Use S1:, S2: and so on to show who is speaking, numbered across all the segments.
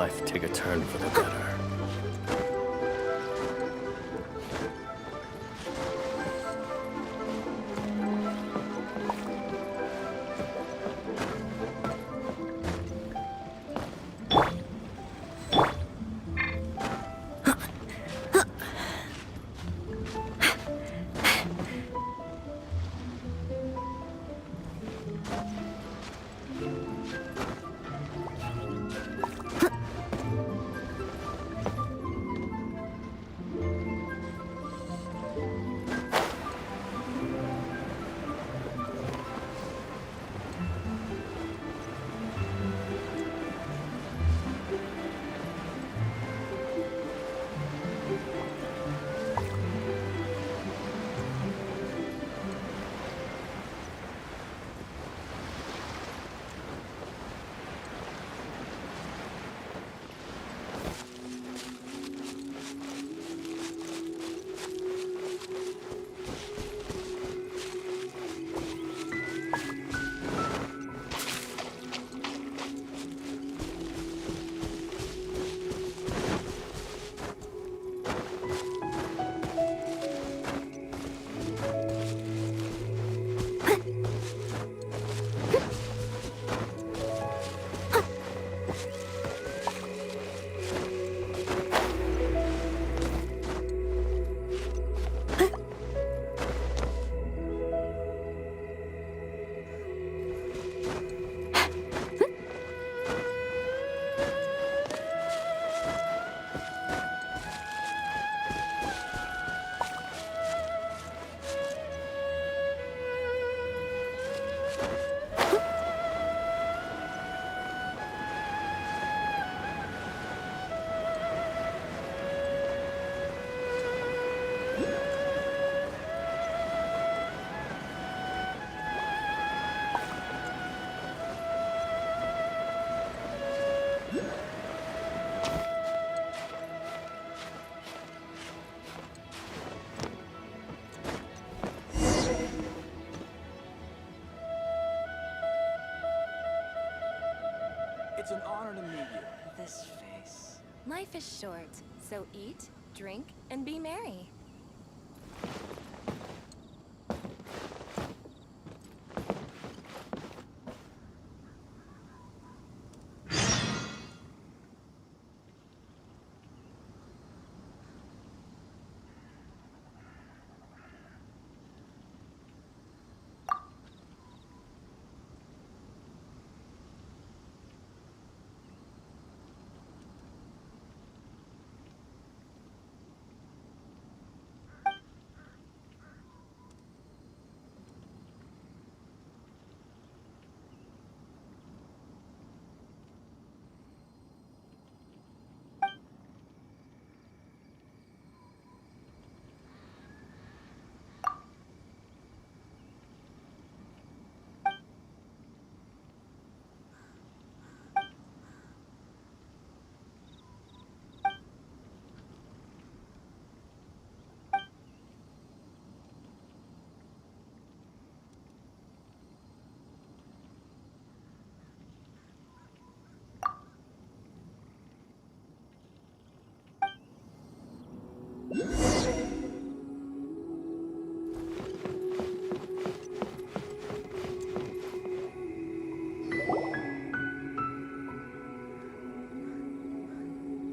S1: life take a turn for the better.
S2: It's an honor to meet you.
S3: This face. Life is short, so eat, drink, and be merry.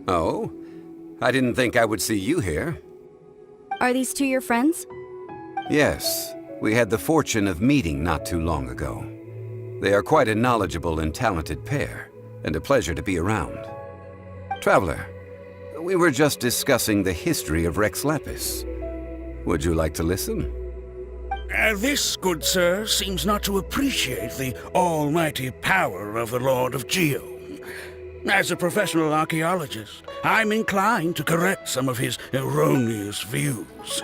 S4: Oh? I didn't think I would see you here.
S5: Are these two your friends?
S4: Yes, we had the fortune of meeting not too long ago. They are quite a knowledgeable and talented pair, and a pleasure to be around. Traveler, we were just discussing the history of Rex Lapis. Would you like to listen?
S6: This, good sir, seems not to appreciate the almighty power of the Lord of Geo. As a professional archaeologist, I'm inclined to correct some of his erroneous views.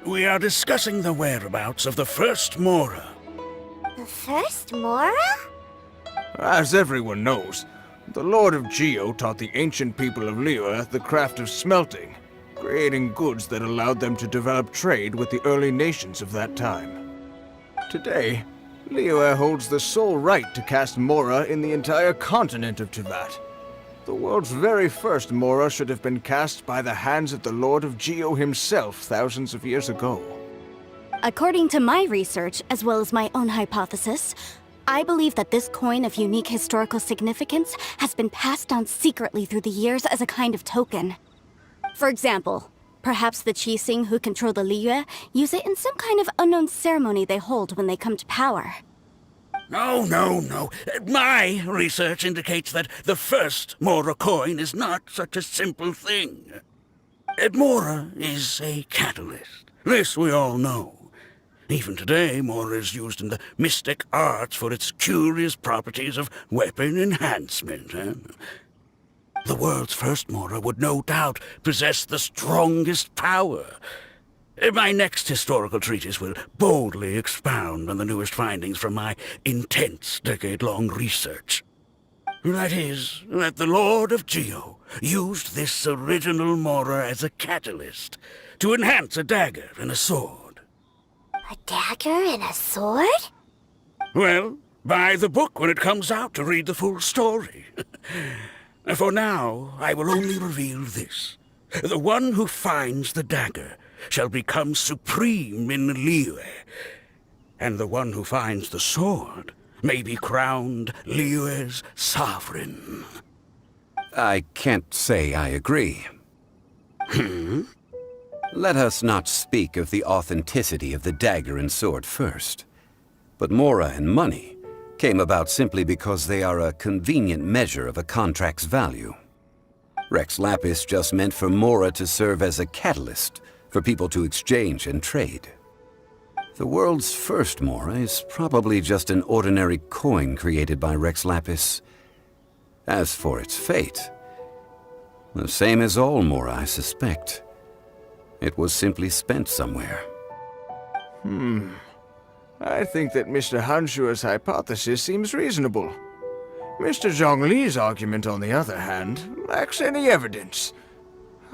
S6: We are discussing the whereabouts of the first Mora.
S7: The first Mora?
S2: As everyone knows, the Lord of Geo taught the ancient people of Liyue the craft of smelting, creating goods that allowed them to develop trade with the early nations of that time. Today, Liyue holds the sole right to cast Mora in the entire continent of Teyvat. The world's very first Mora should have been cast by the hands of the Lord of Geo himself thousands of years ago.
S5: According to my research, as well as my own hypothesis, I believe that this coin of unique historical significance has been passed down secretly through the years as a kind of token. For example, perhaps the Qixing who control the Liyue use it in some kind of unknown ceremony they hold when they come to power.
S6: No, no, no. My research indicates that the first Mora coin is not such a simple thing. Mora is a catalyst. This we all know. Even today, Mora is used in the mystic arts for its curious properties of weapon enhancement. The world's first Mora would no doubt possess the strongest power. My next historical treatise will boldly expound on the newest findings from my intense decade-long research. That is, that the Lord of Geo used this original Mora as a catalyst to enhance a dagger and a sword.
S7: A dagger and a sword?
S6: Well, buy the book when it comes out to read the full story. For now, I will only reveal this. The one who finds the dagger shall become supreme in Liyue, and the one who finds the sword may be crowned Liyue's sovereign.
S4: I can't say I agree. Let us not speak of the authenticity of the dagger and sword first. But Mora and money came about simply because they are a convenient measure of a contract's value. Rex Lapis just meant for Mora to serve as a catalyst for people to exchange and trade. The world's first Mora is probably just an ordinary coin created by Rex Lapis. As for its fate, the same as all Mora, I suspect. It was simply spent somewhere.
S2: I think that Mr. Hanshua's hypothesis seems reasonable. Mr. Zhongli's argument, on the other hand, lacks any evidence.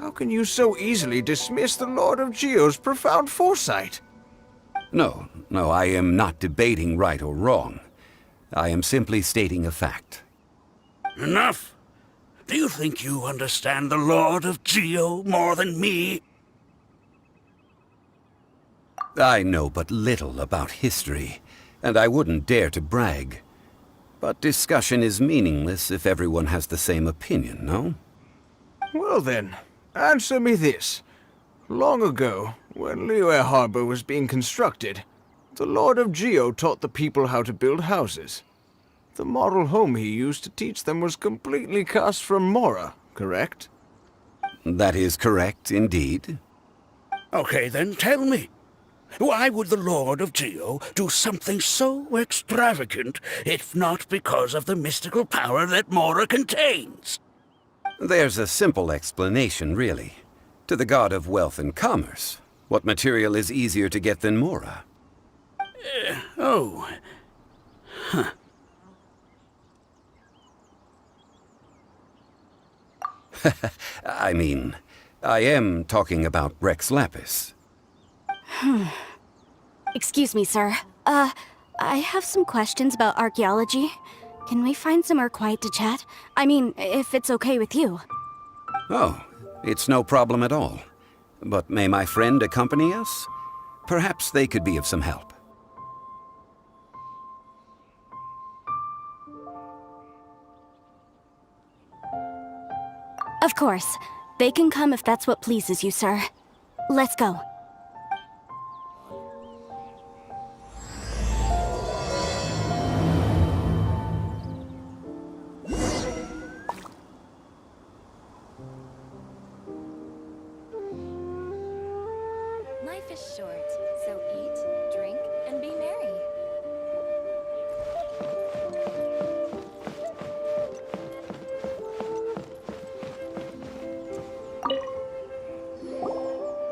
S2: How can you so easily dismiss the Lord of Geo's profound foresight?
S4: No, I am not debating right or wrong. I am simply stating a fact.
S6: Enough! Do you think you understand the Lord of Geo more than me?
S4: I know but little about history, and I wouldn't dare to brag. But discussion is meaningless if everyone has the same opinion, no?
S2: Well then, answer me this. Long ago, when Liyue Harbor was being constructed, the Lord of Geo taught the people how to build houses. The model home he used to teach them was completely cast from Mora, correct?
S4: That is correct, indeed.
S6: Okay, then tell me. Why would the Lord of Geo do something so extravagant if not because of the mystical power that Mora contains?
S4: There's a simple explanation, really. To the god of wealth and commerce, what material is easier to get than Mora? I mean, I am talking about Rex Lapis.
S5: Excuse me, sir. I have some questions about archaeology. Can we find somewhere quiet to chat? I mean, if it's okay with you.
S4: Oh, it's no problem at all. But may my friend accompany us? Perhaps they could be of some help.
S5: Of course. They can come if that's what pleases you, sir. Let's go.
S3: Life is short, so eat, drink, and be merry.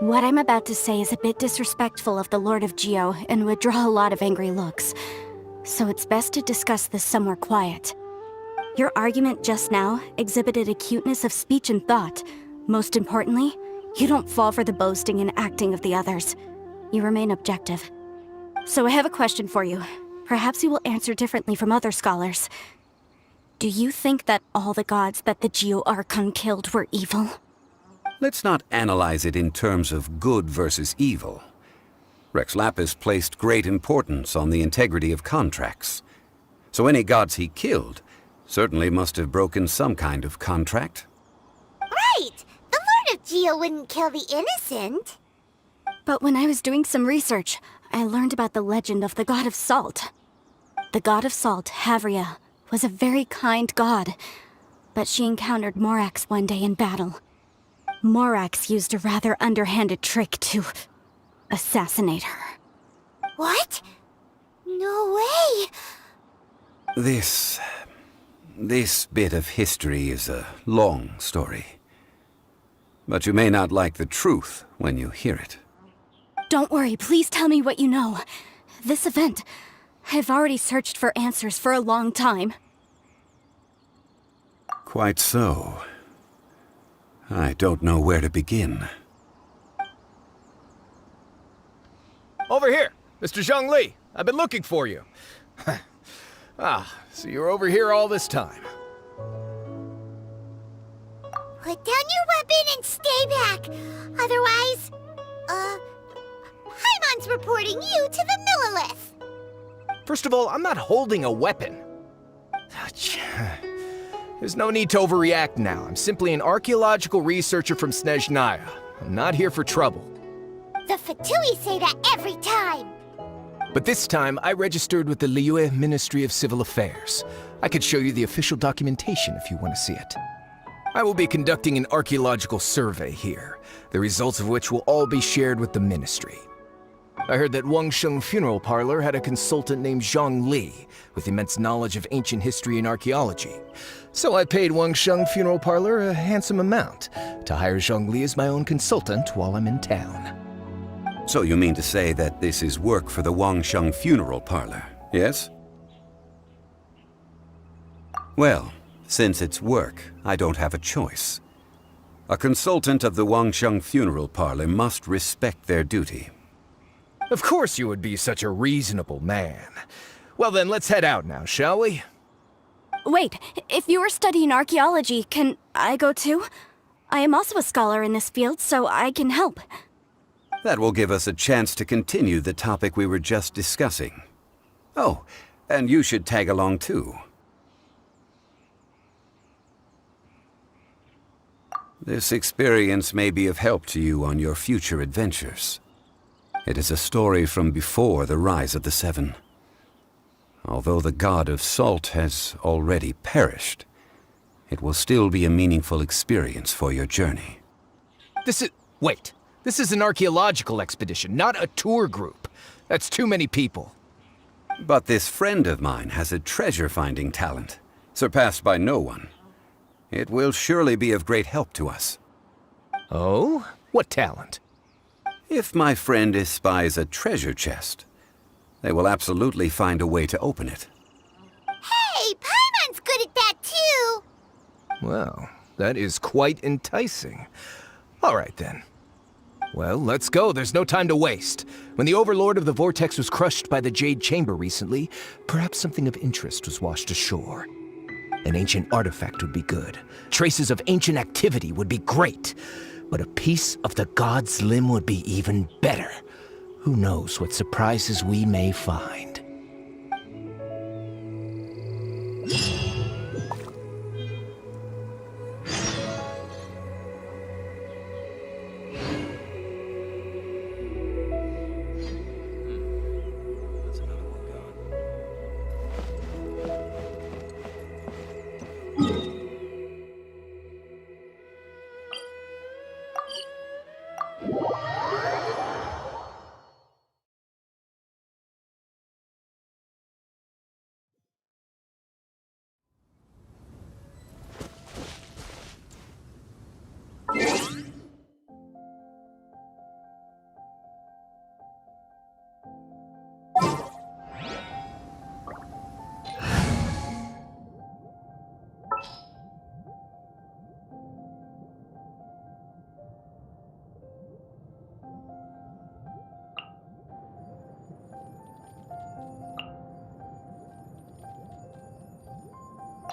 S5: What I'm about to say is a bit disrespectful of the Lord of Geo and would draw a lot of angry looks. So it's best to discuss this somewhere quiet. Your argument just now exhibited a cuteness of speech and thought. Most importantly, you don't fall for the boasting and acting of the others. You remain objective. So I have a question for you. perhaps you will answer differently from other scholars. Do you think that all the gods that the Geo Archon killed were evil?
S4: Let's not analyze it in terms of good versus evil. Rex Lapis placed great importance on the integrity of contracts. So any gods he killed certainly must have broken some kind of contract.
S7: Right! The Lord of Geo wouldn't kill the innocent.
S5: But when I was doing some research, I learned about the legend of the god of salt. The god of salt, Havria, was a very kind god, but she encountered Morax one day in battle. Morax used a rather underhanded trick to assassinate her.
S7: What? No way!
S4: This bit of history is a long story. But you may not like the truth when you hear it.
S5: Don't worry, please tell me what you know. This event, I've already searched for answers for a long time.
S4: Quite so. I don't know where to begin.
S2: Over here, Mr. Zhongli. I've been looking for you. So you're over here all this time.
S7: Put down your weapon and stay back. Otherwise, Paimon's reporting you to the Millilith.
S2: First of all, I'm not holding a weapon. There's no need to overreact now. I'm simply an archaeological researcher from Snezhnaya. I'm not here for trouble.
S7: The Fatui say that every time.
S2: But this time, I registered with the Liyue Ministry of Civil Affairs. I could show you the official documentation if you want to see it. I will be conducting an archaeological survey here, the results of which will all be shared with the ministry. I heard that Wangsheng Funeral Parlor had a consultant named Zhang Li, with immense knowledge of ancient history and archaeology. So I paid Wangsheng Funeral Parlor a handsome amount to hire Zhang Li as my own consultant while I'm in town.
S4: So you mean to say that this is work for the Wangsheng Funeral Parlor, yes? Well, since it's work, I don't have a choice. A consultant of the Wangsheng Funeral Parlor must respect their duty.
S2: Of course you would be such a reasonable man. Well then, let's head out now, shall we?
S5: Wait, if you are studying archaeology, can I go too? I am also a scholar in this field, so I can help.
S4: That will give us a chance to continue the topic we were just discussing. Oh, and you should tag along too. This experience may be of help to you on your future adventures. It is a story from before the rise of the Seven. Although the god of salt has already perished, it will still be a meaningful experience for your journey.
S2: Wait. This is an archaeological expedition, not a tour group. That's too many people.
S4: But this friend of mine has a treasure-finding talent, surpassed by no one. It will surely be of great help to us.
S2: Oh? What talent?
S4: If my friend espies a treasure chest, they will absolutely find a way to open it.
S7: Hey, Paimon's good at that too.
S2: Well, that is quite enticing. All right then. Well, let's go. There's no time to waste. When the Overlord of the Vortex was crushed by the Jade Chamber recently, perhaps something of interest was washed ashore. An ancient artifact would be good. Traces of ancient activity would be great. But a piece of the god's limb would be even better. Who knows what surprises we may find.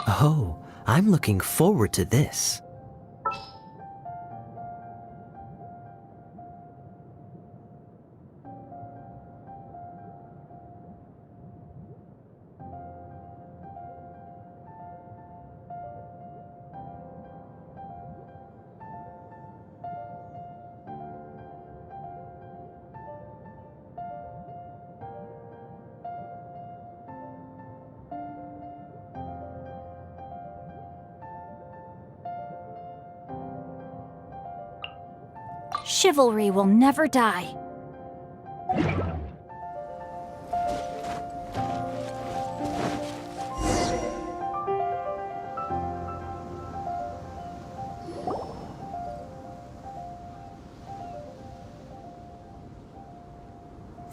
S1: Oh, I'm looking forward to this.
S5: Chivalry will never die.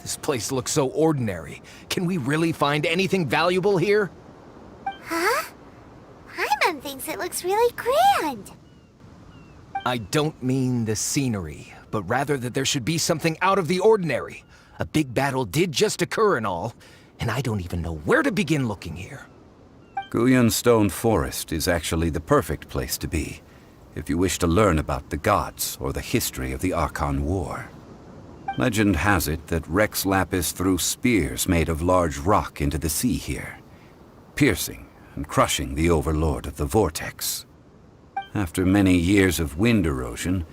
S8: This place looks so ordinary. Can we really find anything valuable here?
S7: Huh? Paimon thinks it looks really grand.
S8: I don't mean the scenery, but rather that there should be something out of the ordinary. A big battle did just occur and all, and I don't even know where to begin looking here.
S4: Guyun Stone Forest is actually the perfect place to be, if you wish to learn about the gods or the history of the Archon War. Legend has it that Rex Lapis threw spears made of large rock into the sea here, piercing and crushing the Overlord of the Vortex. After many years of wind erosion,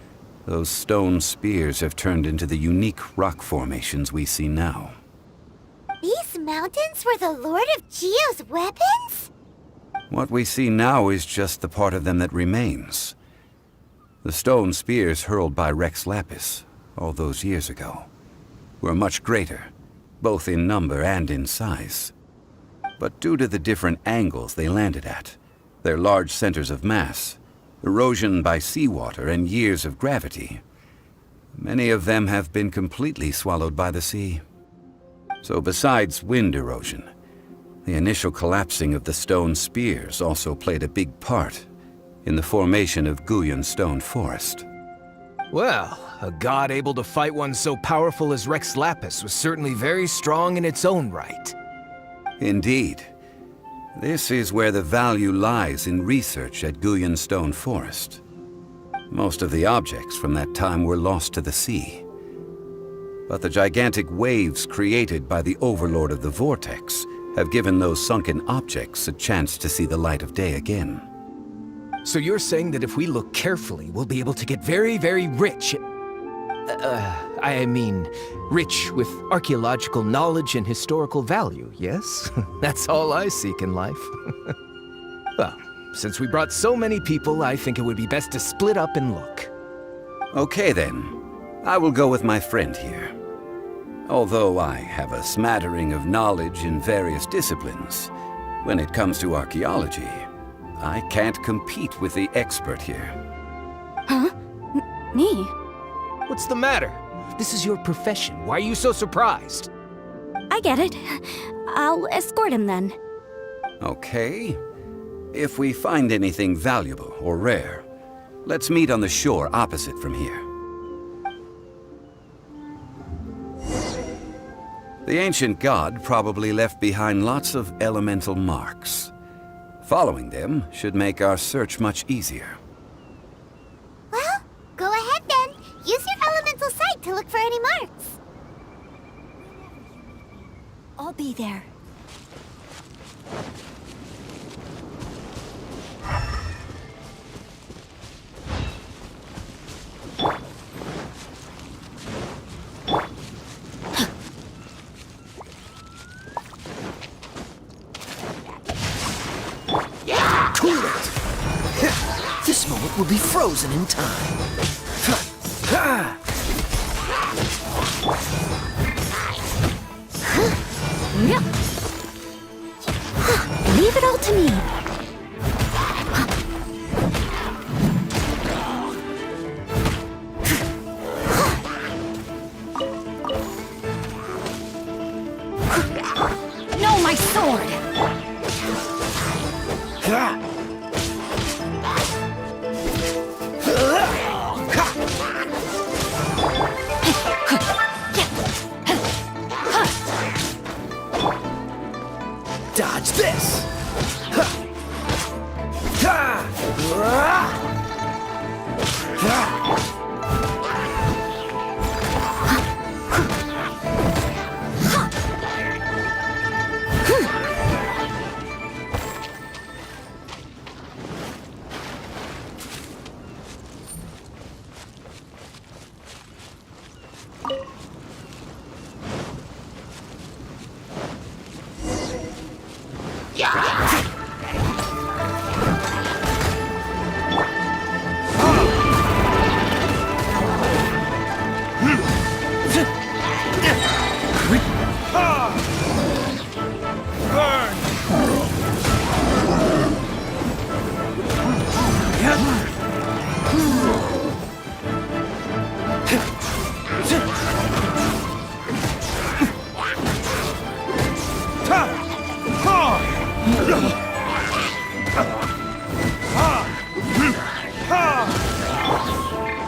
S4: those stone spears have turned into the unique rock formations we see now.
S7: These mountains were the Lord of Geo's weapons?
S4: What we see now is just the part of them that remains. The stone spears hurled by Rex Lapis all those years ago were much greater, both in number and in size. But due to the different angles they landed at, their large centers of mass, erosion by seawater, and years of gravity, many of them have been completely swallowed by the sea. So besides wind erosion, the initial collapsing of the stone spears also played a big part in the formation of Guyun Stone Forest.
S8: Well, a god able to fight one so powerful as Rex Lapis was certainly very strong in its own right.
S4: Indeed. This is where the value lies in research at Guyun Stone Forest. Most of the objects from that time were lost to the sea. But the gigantic waves created by the Overlord of the Vortex have given those sunken objects a chance to see the light of day again.
S8: So you're saying that if we look carefully, we'll be able to get very, very rich. I mean, rich with archaeological knowledge and historical value, yes? That's all I seek in life. Well, since we brought so many people, I think it would be best to split up and look.
S4: Okay then, I will go with my friend here. Although I have a smattering of knowledge in various disciplines, when it comes to archaeology, I can't compete with the expert here.
S5: Huh? Me?
S8: What's the matter? This is your profession. Why are you so surprised?
S5: I get it. I'll escort him then.
S4: Okay. If we find anything valuable or rare, let's meet on the shore opposite from here. The ancient god probably left behind lots of elemental marks. Following them should make our search much easier.
S7: Well, go ahead then. Use your elemental sight to look for any marks.
S5: I'll be there.
S1: Cool it! This moment will be frozen in time.
S5: Leave it all to me. No, my sword!
S1: Dodge this!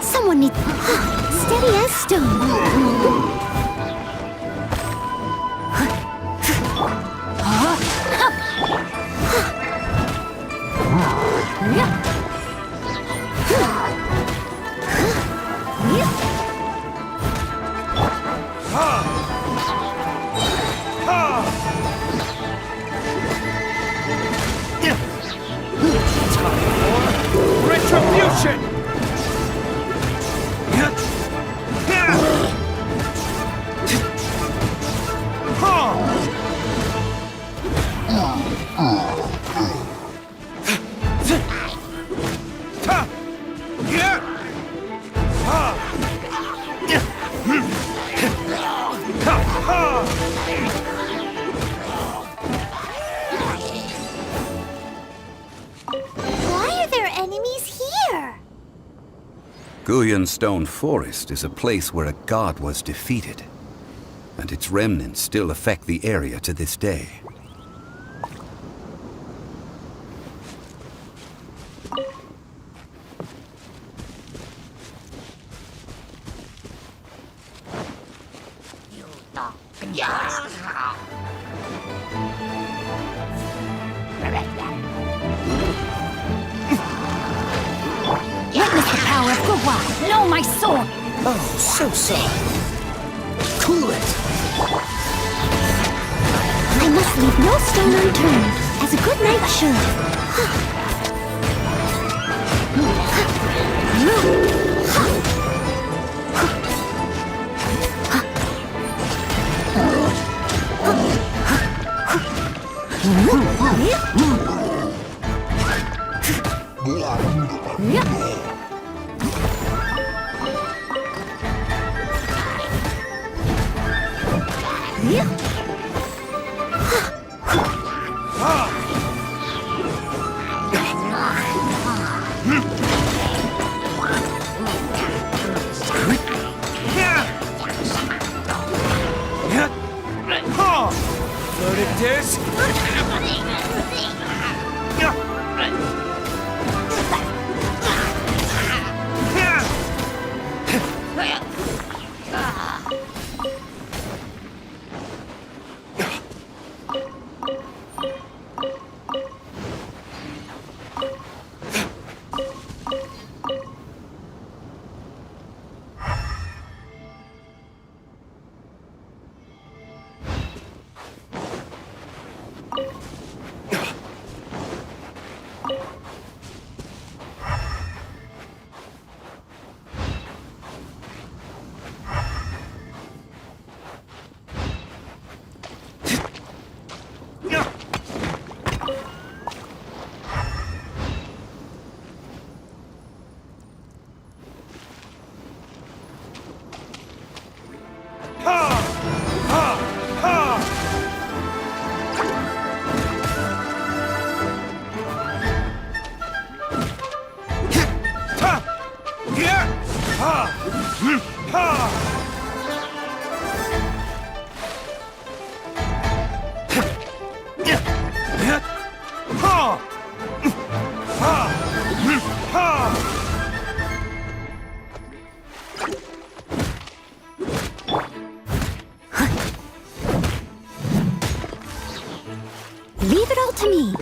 S7: Someone needs... steady as stone.
S2: Retribution!
S7: Why are there enemies here?
S4: Guyan Stone Forest is a place where a god was defeated, and its remnants still affect the area to this day.
S5: Witness the power of Gua. Know my sword.
S1: Oh, so sorry. Cool it.
S7: I must leave no stone unturned, as a good knight should.
S2: Verdict is...
S7: Leave it all to me.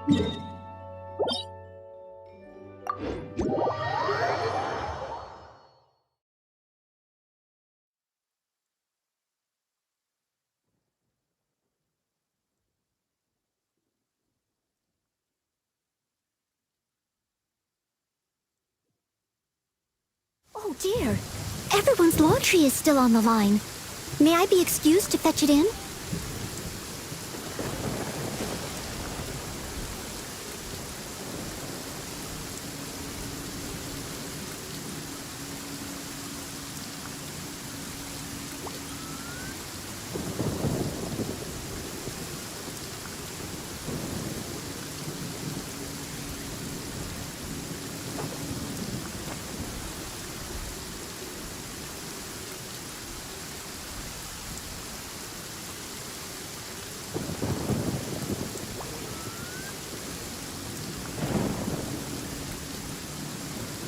S7: Oh dear. Everyone's laundry is still on the line. May I be excused to fetch it in?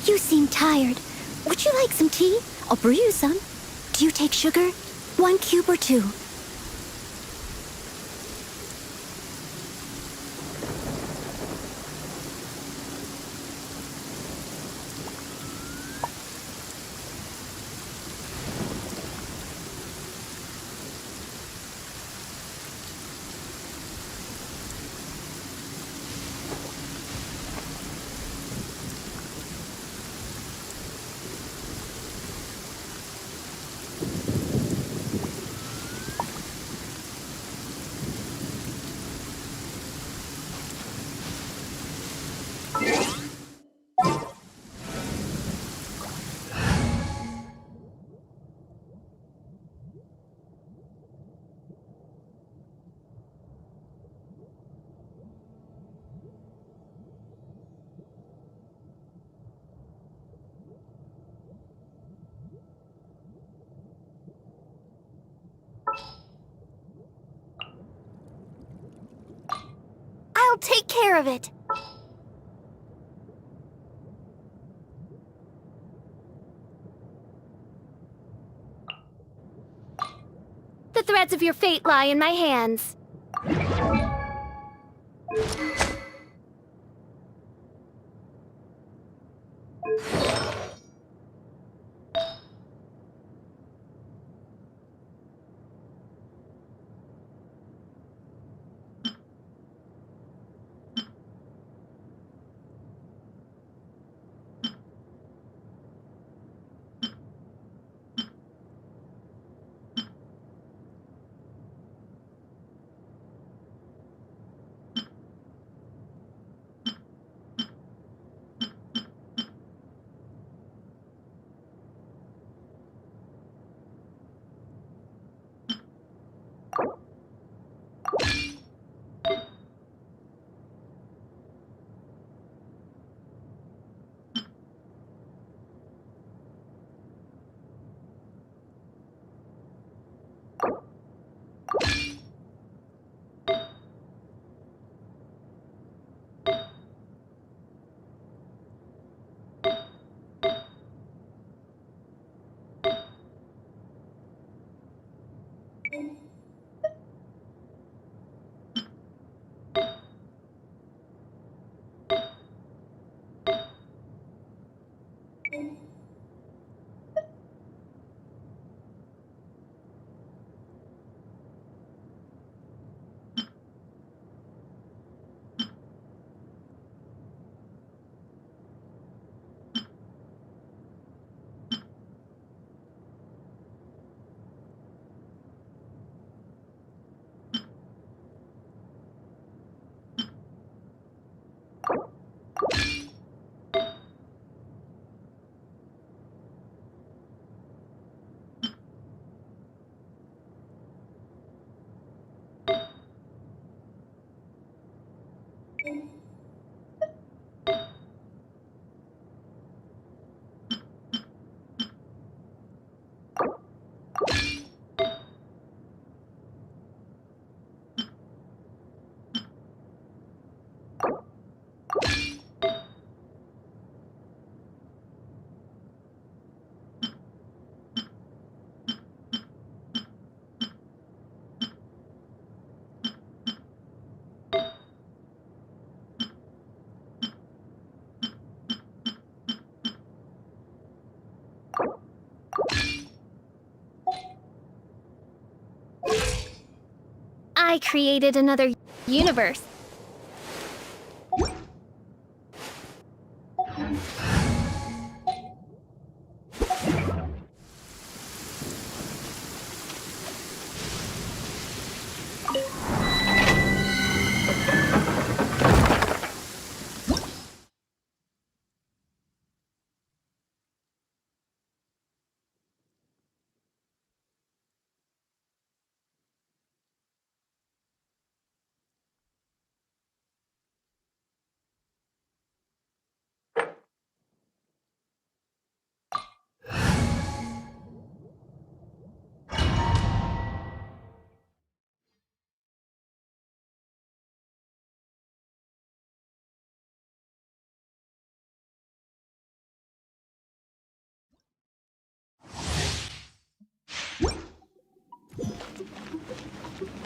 S7: You seem tired. Would you like some tea? I'll brew you some. Do you take sugar? 1 cube or 2? I'll take care of it. The threads of your fate lie in my hands. I created another universe.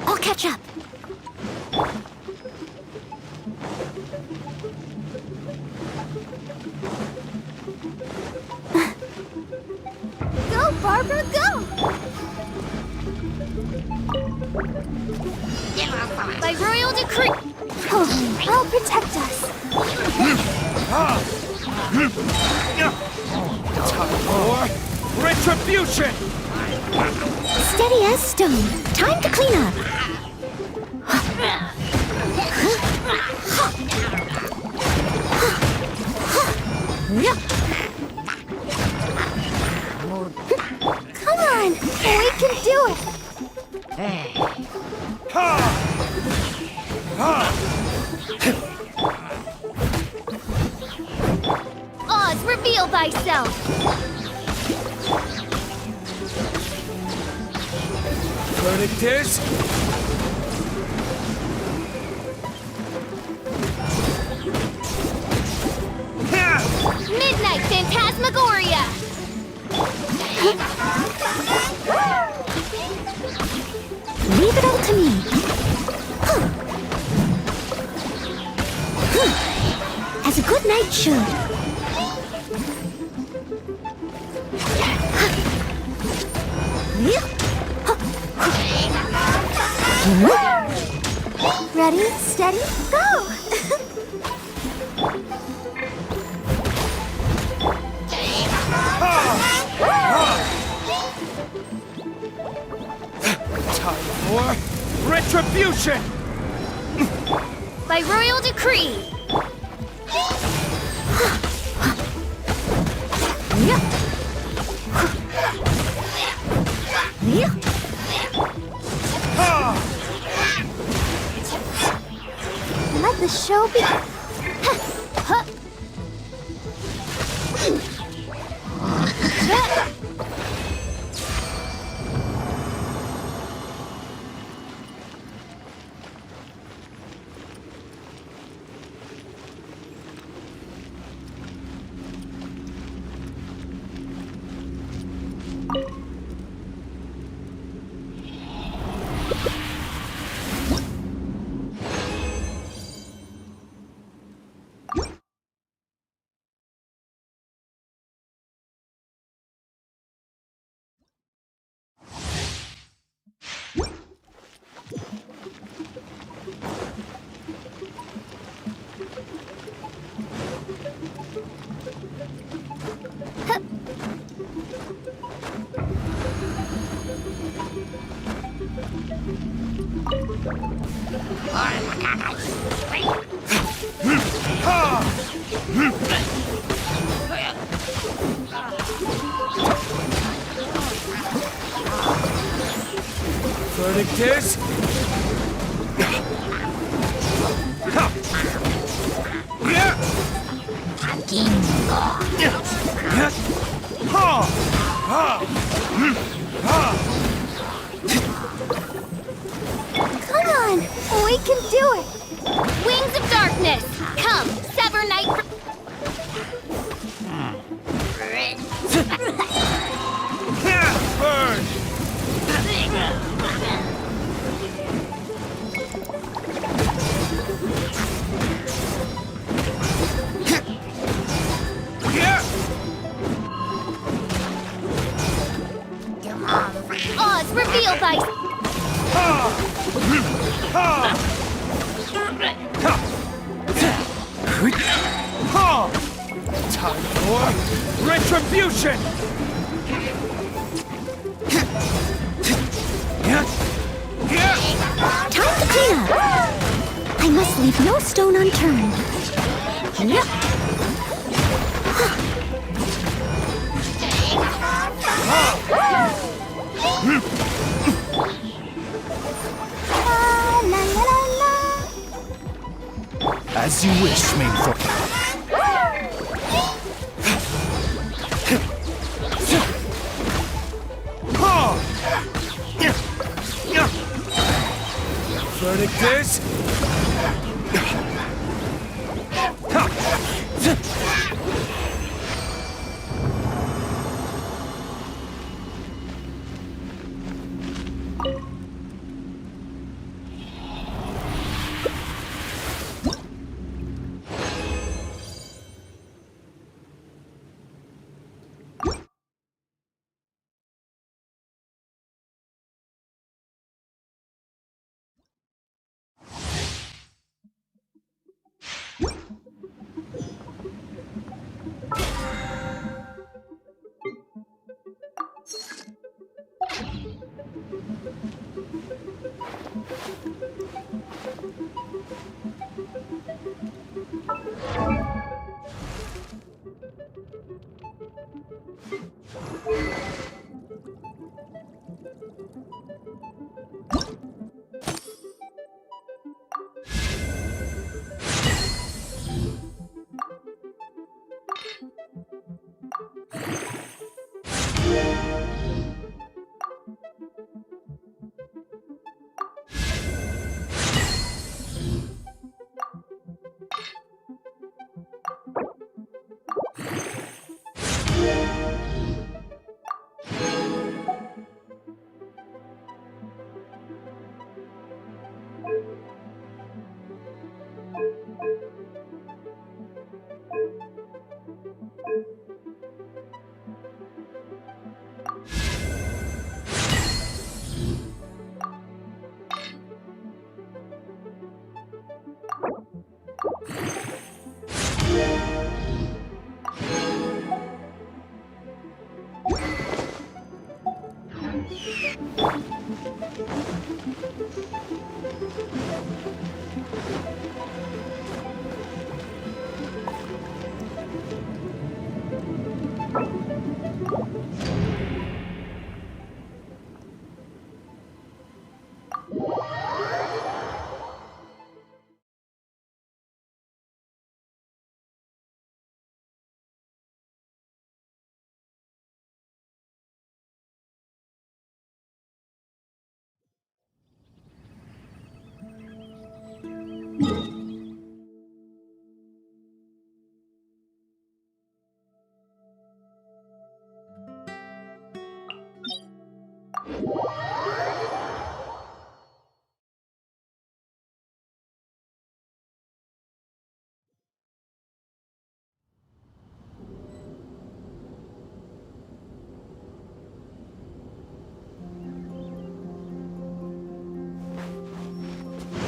S7: I'll catch up. Go, Barbara, go! By royal decree. Oh, I'll protect us.
S2: Time for retribution!
S7: Steady as stone. Time to clean up. Come on, we can do it. Oz, reveal thyself.
S2: Verdict is...
S7: Midnight Phantasmagoria. Leave it all to me. As a good knight should. Ready, steady, go!
S2: Time for retribution!
S7: By royal decree. Let the show be.
S2: Verdict is...
S7: Come on, we can do it. Wings of darkness, come, sever night.
S2: Burn!
S7: Oz, reveal thy.
S8: Time for retribution!
S7: Time to clean up! I must leave no stone unturned. La, la, la, la.
S8: As you wish, main focus. Verdict is...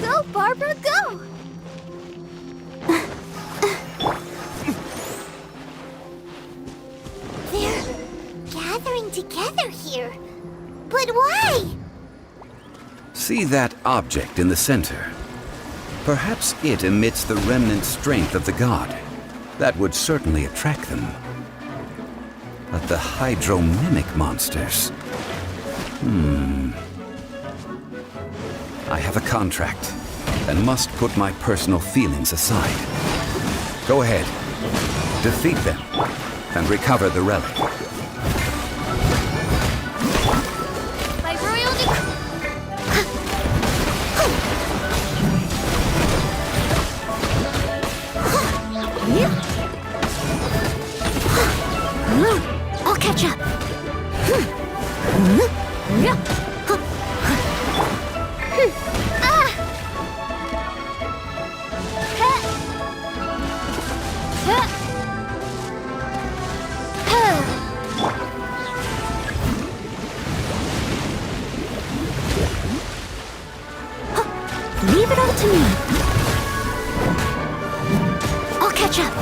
S7: Go, Barbara, go! They're gathering together here. But why?
S4: See that object in the center? Perhaps it emits the remnant strength of the god. That would certainly attract them. But the hydro-mimic monsters... I have a contract, and must put my personal feelings aside. Go ahead. Defeat them, and recover the relic.
S7: By royal I'll catch up. Leave it all to me. I'll catch up.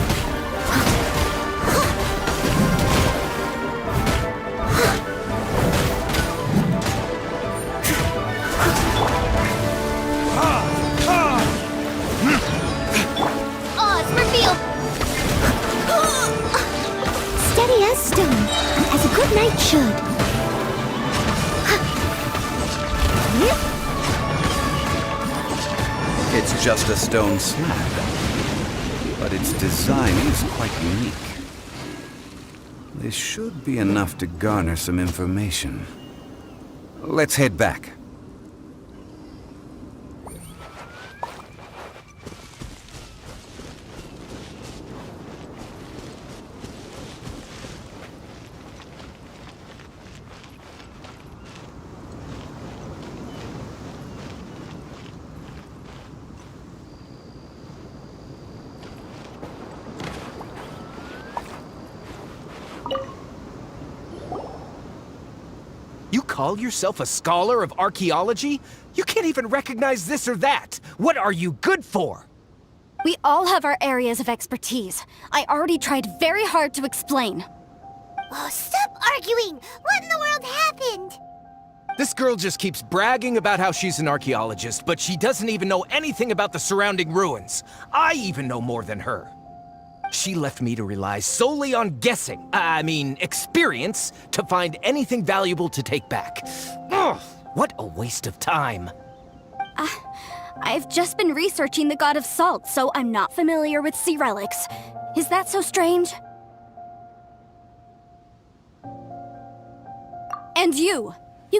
S7: good night should.
S4: It's just a stone slab, but its design is quite unique. This should be enough to garner some information. Let's head back.
S8: You call yourself a scholar of archaeology? You can't even recognize this or that! What are you good for?
S5: We all have our areas of expertise. I already tried very hard to explain.
S7: Oh, stop arguing! What in the world happened?
S8: This girl just keeps bragging about how she's an archaeologist, but she doesn't even know anything about the surrounding ruins. I even know more than her. She left me to rely solely on guessing, experience, to find anything valuable to take back. Ugh, what a waste of time.
S5: I've just been researching the God of Salt, so I'm not familiar with sea relics. Is that so strange? And you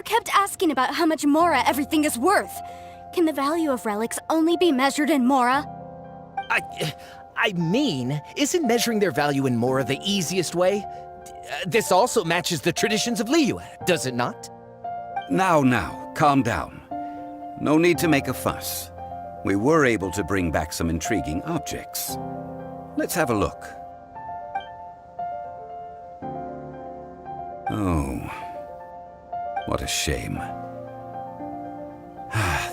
S5: kept asking about how much Mora everything is worth. Can the value of relics only be measured in Mora?
S8: Isn't measuring their value in Mora the easiest way? This also matches the traditions of Liyue, does it not?
S4: Now, calm down. No need to make a fuss. We were able to bring back some intriguing objects. Let's have a look. Oh, what a shame.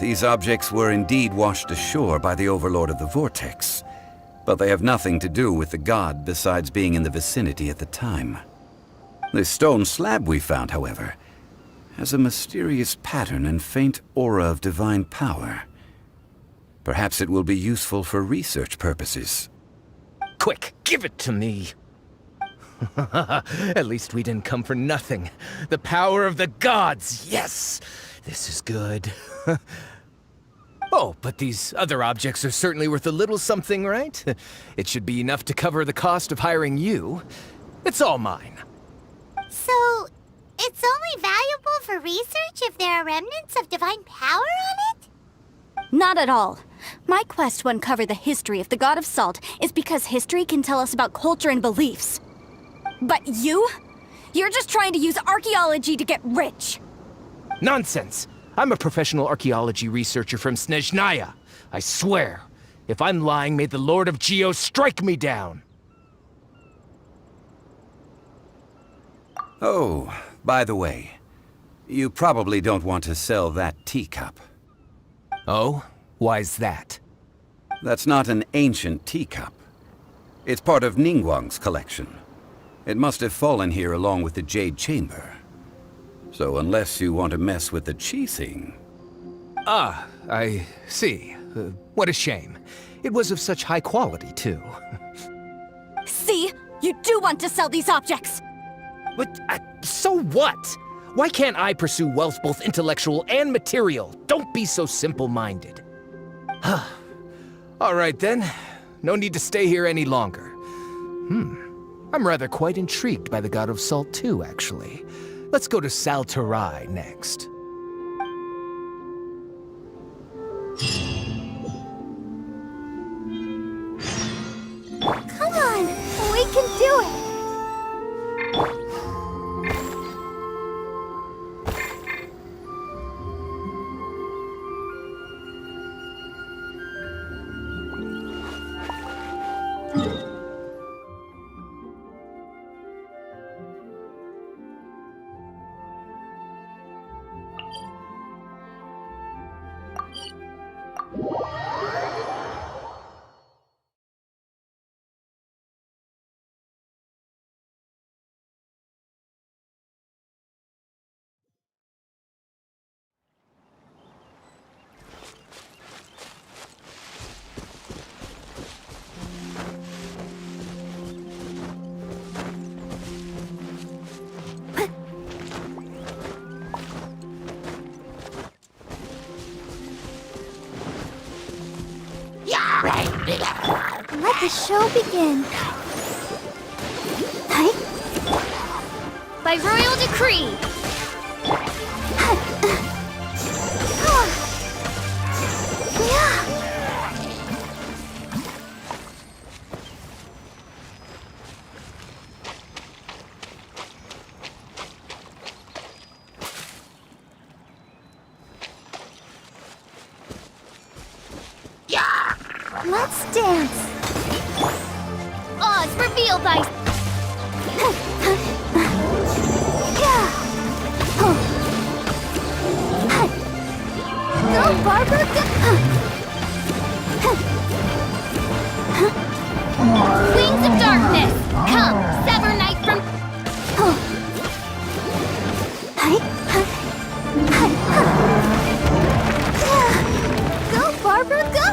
S4: These objects were indeed washed ashore by the Overlord of the Vortex, but they have nothing to do with the god besides being in the vicinity at the time. This stone slab we found, however, has a mysterious pattern and faint aura of divine power. Perhaps it will be useful for research purposes.
S8: Quick, give it to me. At least we didn't come for nothing. The power of the gods, yes! This is good. Oh, but these other objects are certainly worth a little something, right? It should be enough to cover the cost of hiring you. It's all mine.
S7: So, it's only valuable for research if there are remnants of divine power on it?
S5: Not at all. My quest to uncover the history of the God of Salt is because history can tell us about culture and beliefs. But you're just trying to use archaeology to get rich.
S8: Nonsense! I'm a professional archaeology researcher from Snezhnaya. I swear, if I'm lying, may the Lord of Geo strike me down.
S4: Oh, by the way, you probably don't want to sell that teacup.
S8: Oh? Why's that?
S4: That's not an ancient teacup. It's part of Ningguang's collection. It must have fallen here along with the Jade Chamber. So unless you want to mess with the Qixing...
S8: Ah, I see. What a shame. It was of such high quality, too.
S5: See? You do want to sell these objects!
S8: But, so what? Why can't I pursue wealth both intellectual and material? Don't be so simple-minded. All right, then. No need to stay here any longer. I'm rather quite intrigued by the God of Salt, too, actually. Let's go to Saltarai next.
S7: Come on, we can do it! Let the show begin. Hi.
S5: By royal decree!
S7: Let's dance.
S5: Oz revealed thy...
S7: Go, Barbara, go!
S5: Wings of darkness! Come, sever night from...
S7: Go, Barbara, go!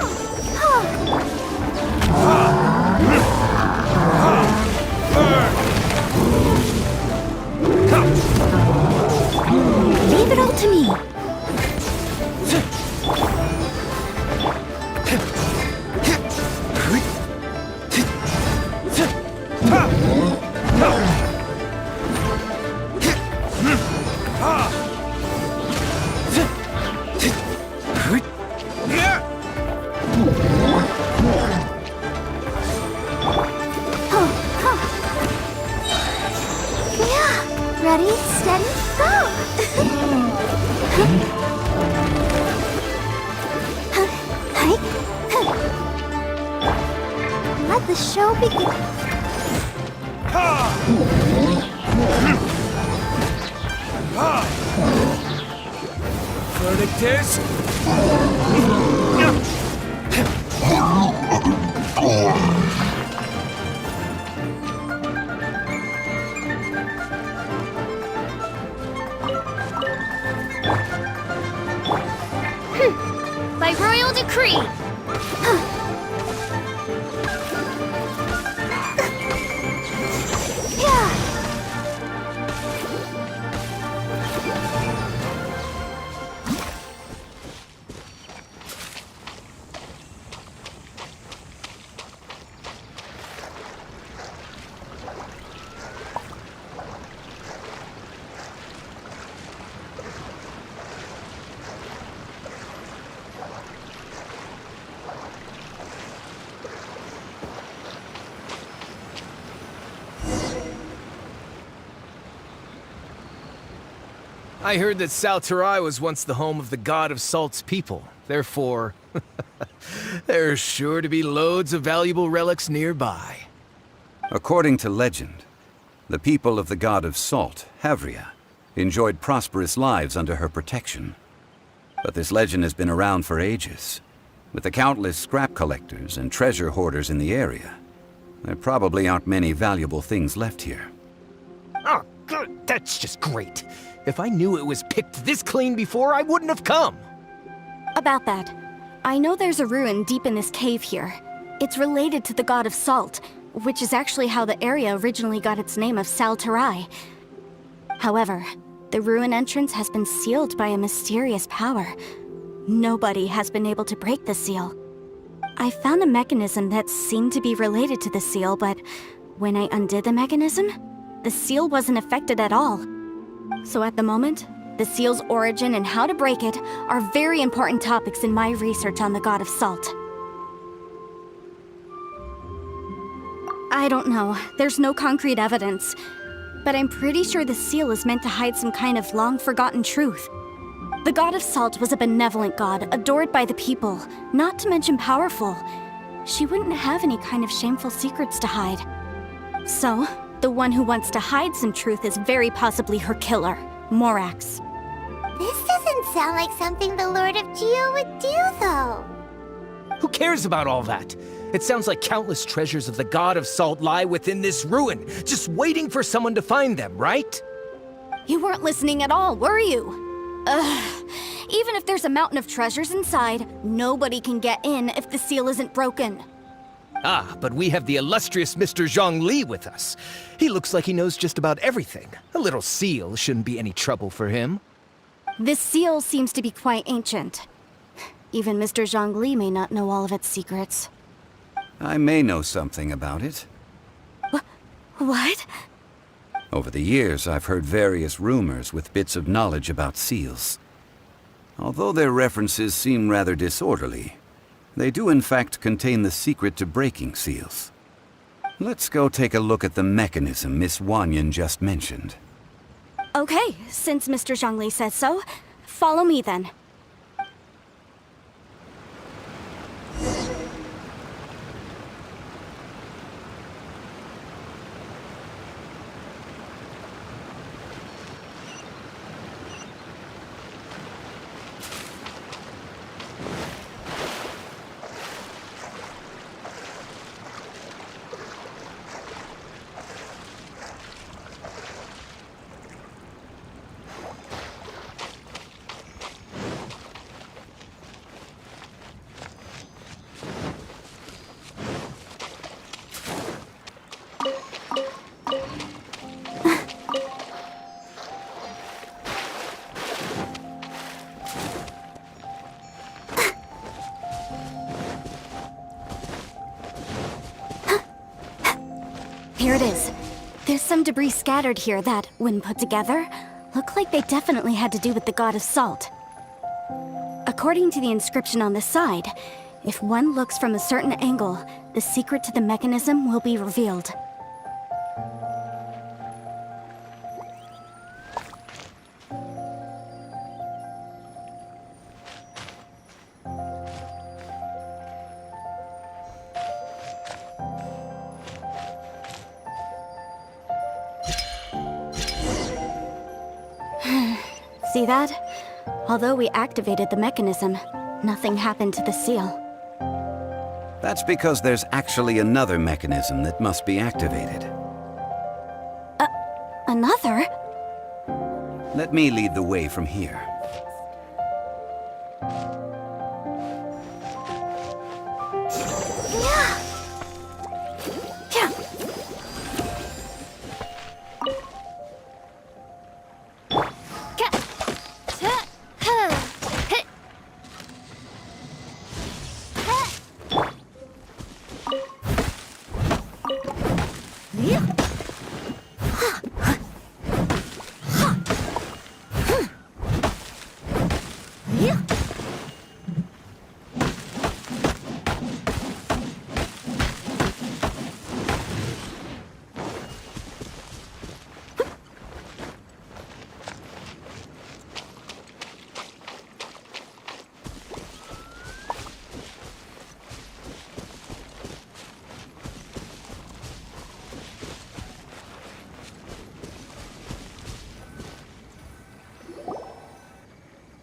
S7: Leave it all to me. Ready, steady, go! Let the show begin.
S2: Verdict is...
S5: By royal decree!
S8: I heard that Salterai was once the home of the god of Salt's people. Therefore, there's sure to be loads of valuable relics nearby.
S4: According to legend, the people of the god of Salt, Havria, enjoyed prosperous lives under her protection. But this legend has been around for ages. With the countless scrap collectors and treasure hoarders in the area, there probably aren't many valuable things left here.
S8: Oh, good. That's just great. If I knew it was picked this clean before, I wouldn't have come.
S5: About that, I know there's a ruin deep in this cave here. It's related to the god of Salt, which is actually how the area originally got its name of Salterai. However, the ruin entrance has been sealed by a mysterious power. Nobody has been able to break the seal. I found a mechanism that seemed to be related to the seal, but when I undid the mechanism, the seal wasn't affected at all. So at the moment, the seal's origin and how to break it are very important topics in my research on the god of Salt. I don't know, there's no concrete evidence, but I'm pretty sure the seal is meant to hide some kind of long-forgotten truth. The god of Salt was a benevolent god, adored by the people, not to mention powerful. She wouldn't have any kind of shameful secrets to hide. So, the one who wants to hide some truth is very possibly her killer, Morax.
S7: This doesn't sound like something the Lord of Geo would do, though.
S8: Who cares about all that? It sounds like countless treasures of the god of Salt lie within this ruin, just waiting for someone to find them, right?
S5: You weren't listening at all, were you? Ugh. Even if there's a mountain of treasures inside, nobody can get in if the seal isn't broken.
S8: Ah, but we have the illustrious Mr. Zhongli with us. He looks like he knows just about everything. A little seal shouldn't be any trouble for him.
S5: This seal seems to be quite ancient. Even Mr. Zhongli may not know all of its secrets.
S4: I may know something about it.
S5: What?
S4: Over the years, I've heard various rumors with bits of knowledge about seals. Although their references seem rather disorderly, they do in fact contain the secret to breaking seals. Let's go take a look at the mechanism Miss Wanyan just mentioned.
S5: Okay, since Mr. Zhongli says so, follow me then. Here it is. There's some debris scattered here that, when put together, look like they definitely had to do with the god of salt. According to the inscription on the side, if one looks from a certain angle, the secret to the mechanism will be revealed. See that? Although we activated the mechanism, nothing happened to the seal.
S4: That's because there's actually another mechanism that must be activated.
S5: Another?
S4: Let me lead the way from here.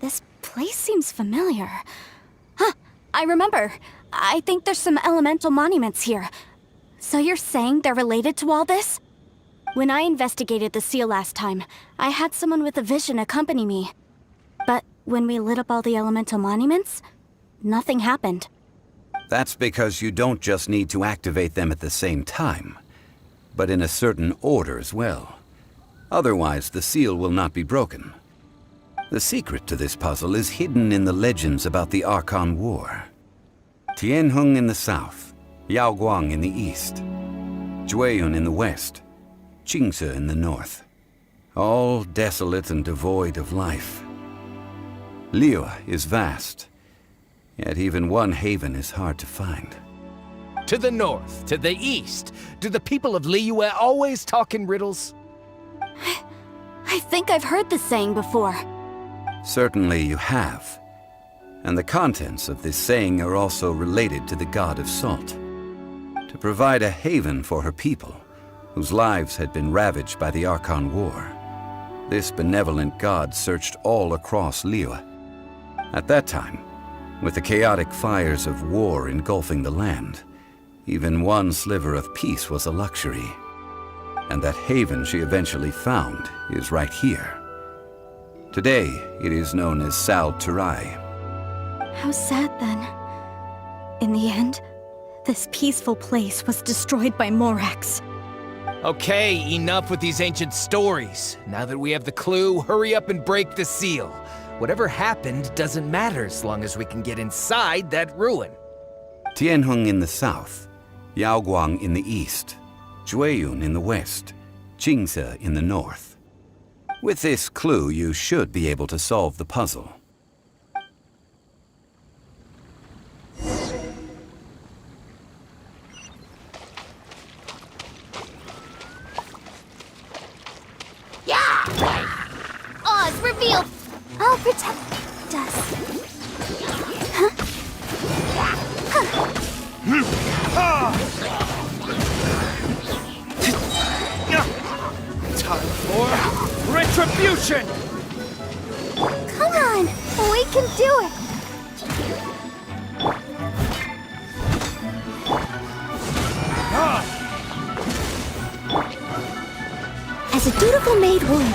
S5: This place seems familiar. Huh, I remember. I think there's some elemental monuments here. So you're saying they're related to all this? When I investigated the seal last time, I had someone with a vision accompany me. But when we lit up all the elemental monuments, nothing happened.
S4: That's because you don't just need to activate them at the same time, but in a certain order as well. Otherwise, the seal will not be broken. The secret to this puzzle is hidden in the legends about the Archon War. Tianheng in the south, Yaoguang in the east, Jueyun in the west, Qingce in the north. All desolate and devoid of life. Liyue is vast, yet even one haven is hard to find.
S8: To the north, to the east. Do the people of Liyue always talk in riddles?
S5: I think I've heard this saying before.
S4: Certainly you have. And the contents of this saying are also related to the god of salt. To provide a haven for her people, whose lives had been ravaged by the Archon War, this benevolent god searched all across Liyue. At that time, with the chaotic fires of war engulfing the land, even one sliver of peace was a luxury. And that haven she eventually found is right here. Today, it is known as Sal Turai.
S5: How sad then. In the end, this peaceful place was destroyed by Morax.
S8: Okay, enough with these ancient stories. Now that we have the clue, hurry up and break the seal. Whatever happened doesn't matter as long as we can get inside that ruin.
S4: Tianheng in the south, Yaoguang in the east, Jueyun in the west, Jingze in the north. With this clue, you should be able to solve the puzzle.
S7: Oz, reveal! I'll protect us.
S2: Time for retribution!
S7: Come on! We can do it! As a dutiful maid would.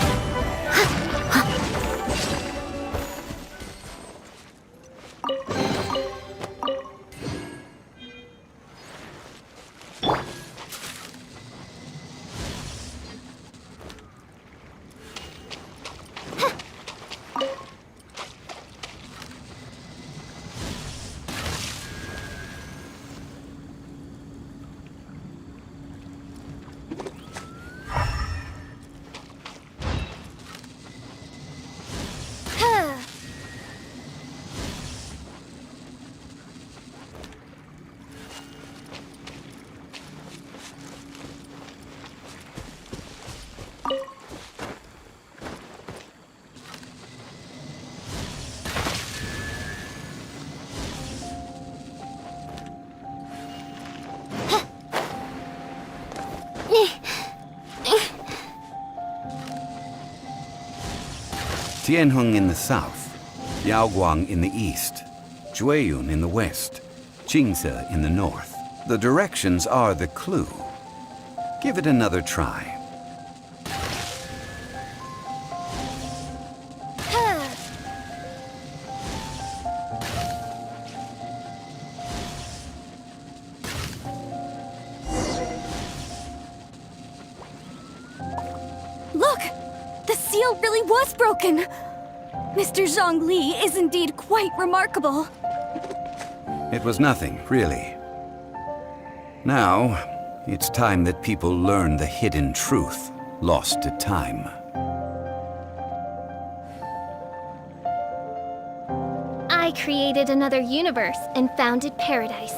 S4: Tianheng in the south, Yaoguang in the east, Jueyun in the west, Jingze in the north. The directions are the clue. Give it another try.
S5: Look! The seal really was broken! Mr. Zhongli is indeed quite remarkable.
S4: It was nothing, really. Now, it's time that people learn the hidden truth lost to time.
S7: I created another universe and founded paradise.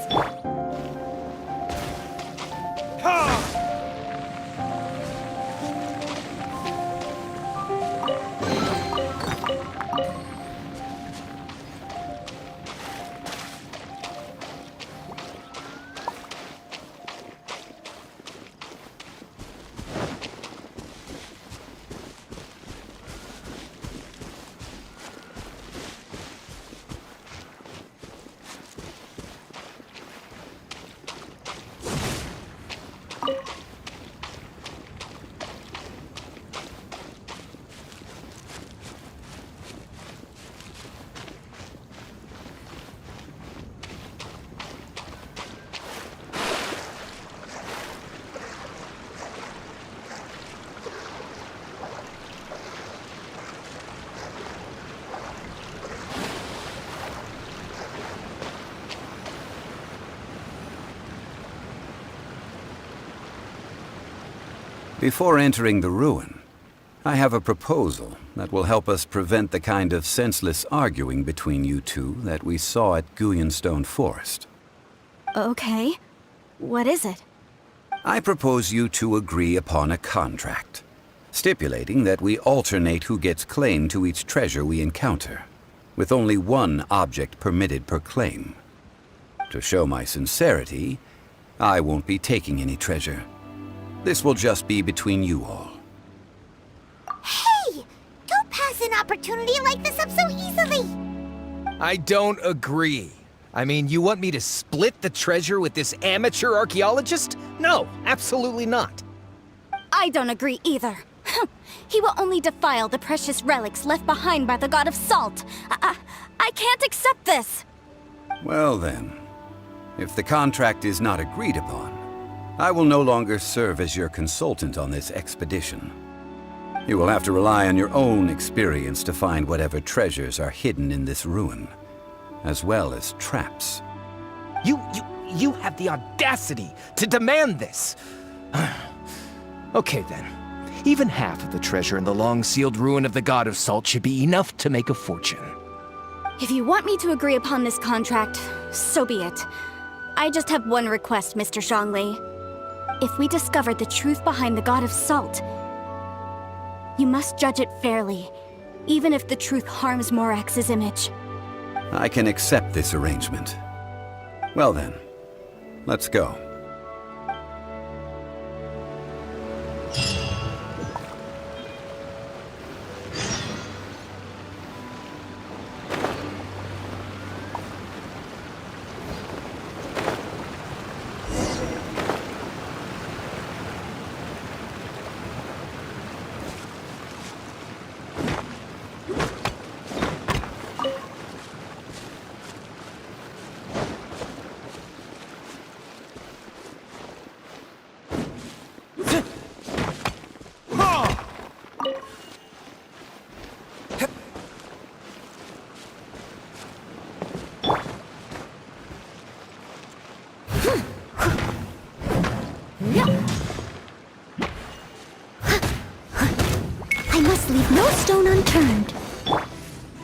S4: Before entering the ruin, I have a proposal that will help us prevent the kind of senseless arguing between you two that we saw at Guyonstone Forest.
S5: Okay. What is it?
S4: I propose you two agree upon a contract, stipulating that we alternate who gets claim to each treasure we encounter, with only one object permitted per claim. To show my sincerity, I won't be taking any treasure. This will just be between you all.
S7: Hey! Don't pass an opportunity like this up so easily!
S8: I don't agree. I mean, you want me to split the treasure with this amateur archaeologist? No, absolutely not.
S5: I don't agree either. He will only defile the precious relics left behind by the god of salt. I can't accept this.
S4: Well then, if the contract is not agreed upon, I will no longer serve as your consultant on this expedition. You will have to rely on your own experience to find whatever treasures are hidden in this ruin, as well as traps.
S8: you have the audacity to demand this. Okay then. Even half of the treasure in the long-sealed ruin of the God of Salt should be enough to make a fortune.
S5: If you want me to agree upon this contract, so be it. I just have one request, Mr. Zhongli. If we discover the truth behind the God of Salt, you must judge it fairly, even if the truth harms Morax's image.
S4: I can accept this arrangement. Well then, let's go.
S7: I must leave no stone unturned.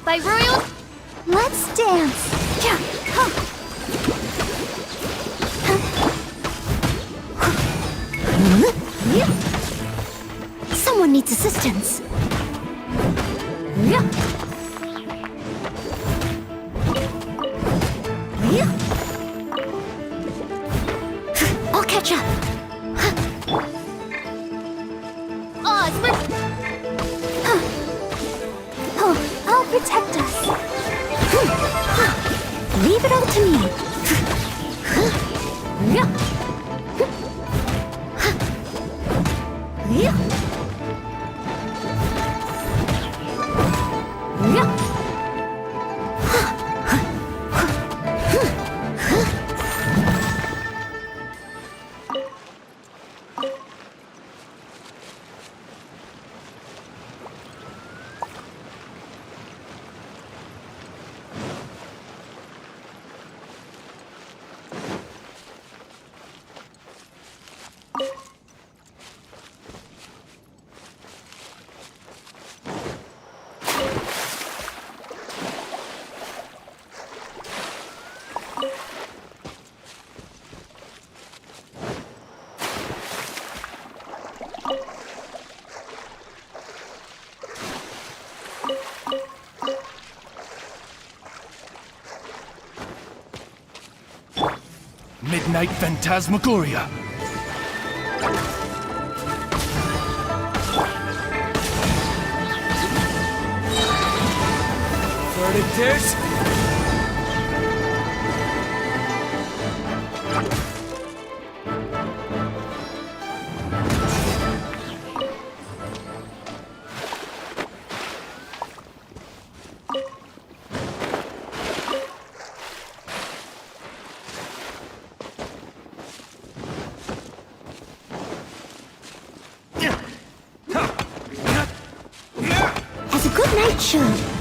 S5: By royal...
S7: Let's dance. Yeah. Huh. Yeah. Someone needs assistance. Yeah. Yeah. I'll catch up. Oh, I'll protect us. Leave it all to me. Yeah.
S8: Midnight Phantasmagoria.
S2: Verdict
S7: As a good night should.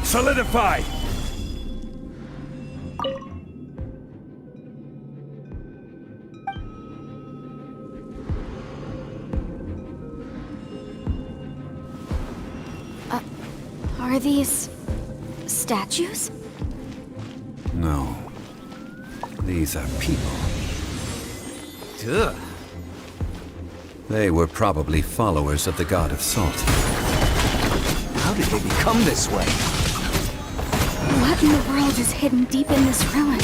S6: Solidify!
S5: Are these statues?
S4: No. These are people.
S8: Ugh.
S4: They were probably followers of the god of salt.
S8: How did they become this way?
S5: What in the world is hidden deep in this ruin?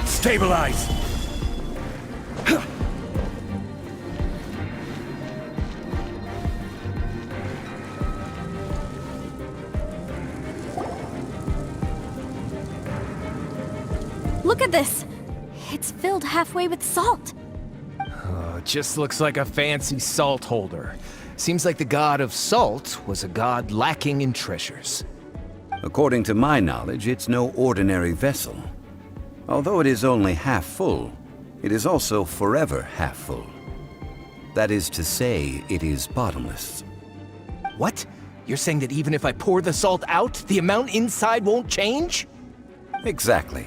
S6: Stabilize!
S5: Look at this! It's filled halfway with salt.
S8: It just looks like a fancy salt holder. Seems like the god of salt was a god lacking in treasures.
S4: According to my knowledge, it's no ordinary vessel. Although it is only half full, it is also forever half full. That is to say, it is bottomless.
S8: What? You're saying that even if I pour the salt out, the amount inside won't change?
S4: Exactly.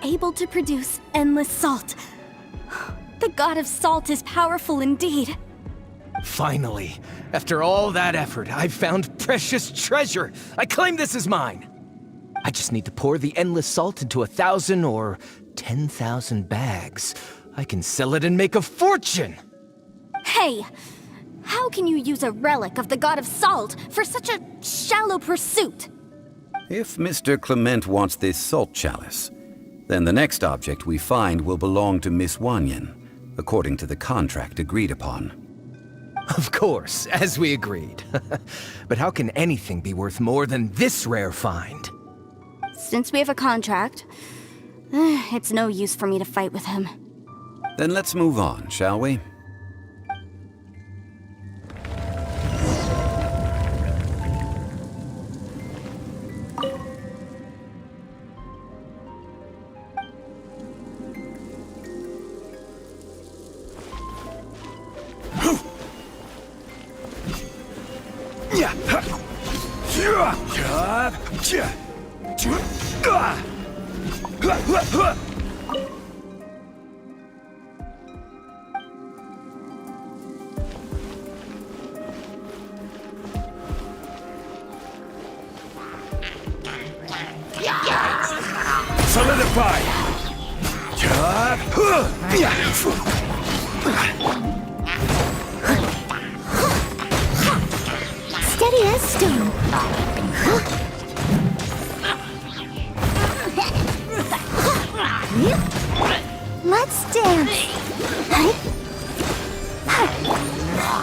S5: Able to produce endless salt. The god of salt is powerful indeed.
S8: Finally, after all that effort, I've found precious treasure. I claim this as mine. I just need to pour the endless salt into 1,000 or 10,000 bags. I can sell it and make a fortune!
S5: Hey! How can you use a relic of the god of salt for such a shallow pursuit?
S4: If Mr. Clement wants this salt chalice, then the next object we find will belong to Miss Wanyan, according to the contract agreed upon.
S8: Of course, as we agreed. But how can anything be worth more than this rare find?
S5: Since we have a contract, it's no use for me to fight with him.
S4: Then let's move on, shall we?
S6: Solidify!
S7: Steady as stone. Let's dance.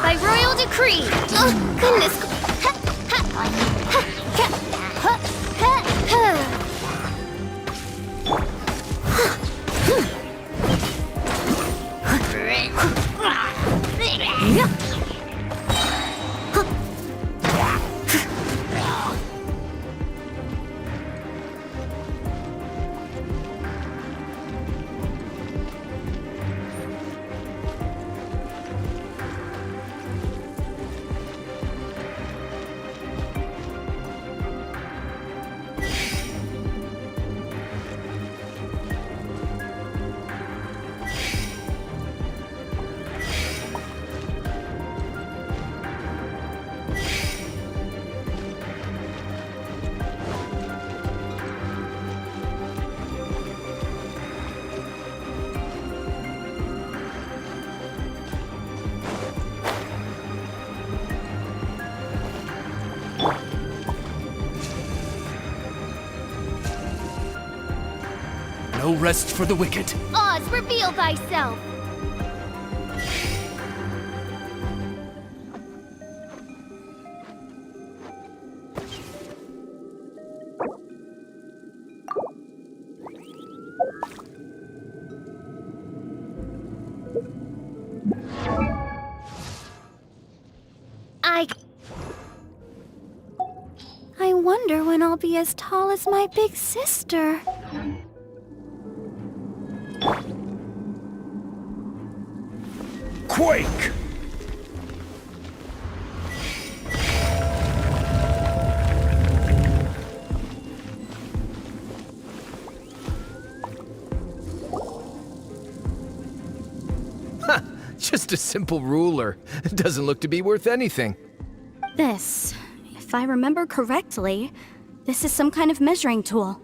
S9: By royal decree!
S7: Oh, goodness.
S8: No rest for the wicked.
S9: Oz, reveal thyself!
S7: I wonder when I'll be as tall as my big sister.
S6: Quake!
S8: Just a simple ruler. It doesn't look to be worth anything.
S5: This, if I remember correctly, this is some kind of measuring tool.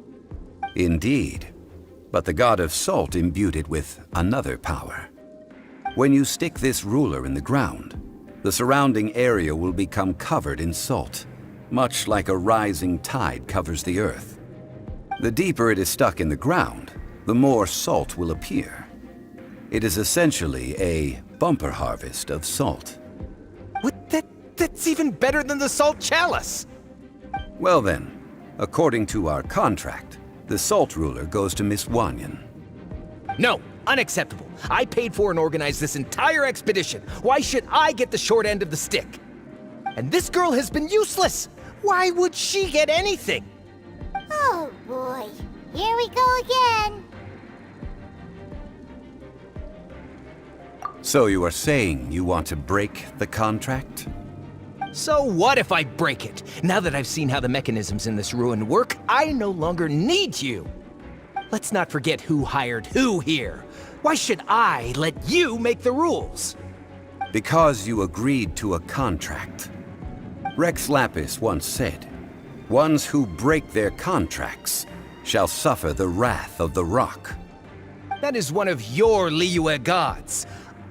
S4: Indeed. But the god of salt imbued it with another power. When you stick this ruler in the ground, the surrounding area will become covered in salt, much like a rising tide covers the earth. The deeper it is stuck in the ground, the more salt will appear. It is essentially a bumper harvest of salt.
S8: What? That's even better than the salt chalice!
S4: Well then, according to our contract, the salt ruler goes to Miss Wanyan.
S8: No, unacceptable. I paid for and organized this entire expedition. Why should I get the short end of the stick? And this girl has been useless! Why would she get anything?
S9: Oh boy, here we go again.
S4: So you are saying you want to break the contract?
S8: So what if I break it? Now that I've seen how the mechanisms in this ruin work, I no longer need you. Let's not forget who hired who here. Why should I let you make the rules?
S4: Because you agreed to a contract. Rex Lapis once said, "Ones who break their contracts shall suffer the wrath of the rock."
S8: That is one of your Liyue gods.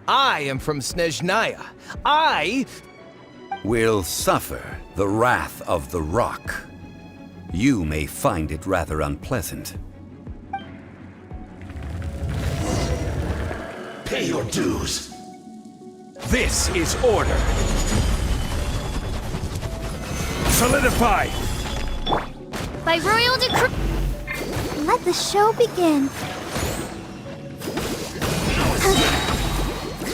S8: I am from Snezhnaya. I
S4: will suffer the wrath of the rock. You may find it rather unpleasant.
S6: Pay your dues. This is order. Solidify!
S9: By royal decree.
S7: Let the show begin.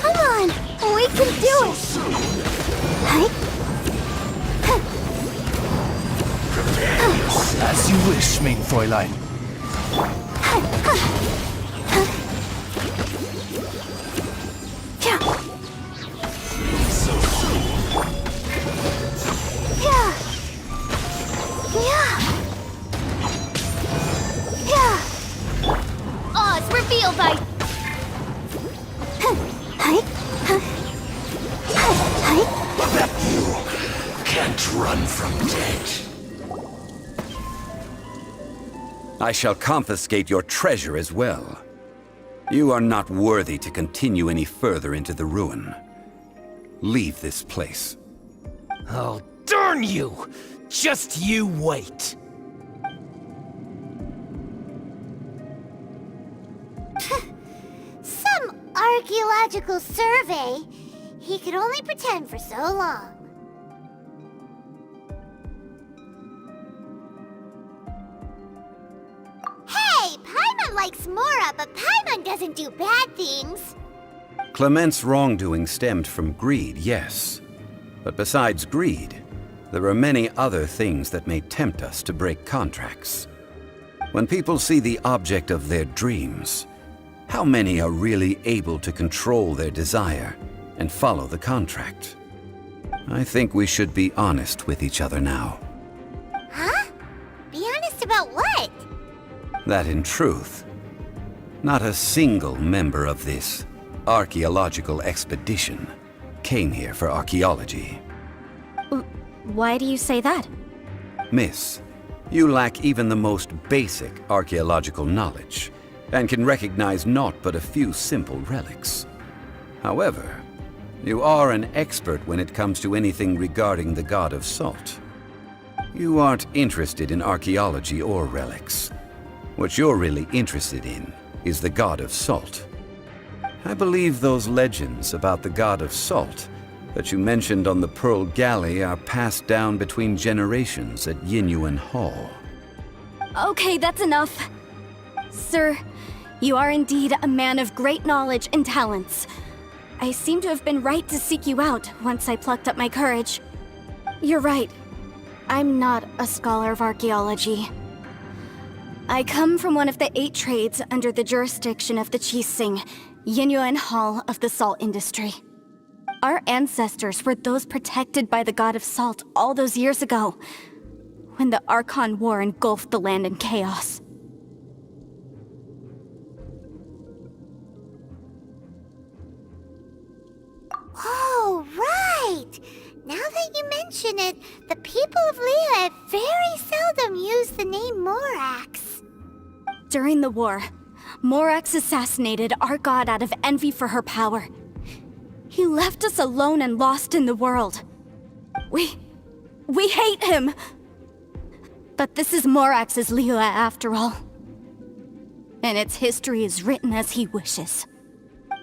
S7: Come on! We can do it!
S2: As you wish, mein Fräulein.
S9: Oz revealed by...
S6: You can't run from death.
S4: I shall confiscate your treasure as well. You are not worthy to continue any further into the ruin. Leave this place.
S8: Oh, darn you! Just you wait.
S9: Some archaeological survey. He could only pretend for so long. Hey, Paimon likes Mora, but Paimon doesn't do bad things.
S4: Clement's wrongdoing stemmed from greed, yes. But besides greed, there are many other things that may tempt us to break contracts. When people see the object of their dreams, how many are really able to control their desire and follow the contract? I think we should be honest with each other now.
S9: Huh? Be honest about what?
S4: That in truth, not a single member of this archaeological expedition came here for archaeology.
S5: Why do you say that?
S4: Miss, you lack even the most basic archaeological knowledge and can recognize naught but a few simple relics. However, you are an expert when it comes to anything regarding the god of salt. You aren't interested in archaeology or relics. What you're really interested in is the god of salt. I believe those legends about the god of salt that you mentioned on the Pearl Galley are passed down between generations at Yinyuan Hall.
S5: Okay, that's enough. Sir, you are indeed a man of great knowledge and talents. I seem to have been right to seek you out once I plucked up my courage. You're right. I'm not a scholar of archaeology. I come from one of the 8 trades under the jurisdiction of the Qixing, Yinyuan Hall of the salt industry. Our ancestors were those protected by the god of salt all those years ago, when the Archon War engulfed the land in chaos.
S9: Oh, right! Now that you mention it, the people of Leah very seldom use the name Morax.
S5: During the war, Morax assassinated our god out of envy for her power. He left us alone and lost in the world. We hate him! But this is Morax's Leah after all. And its history is written as he wishes.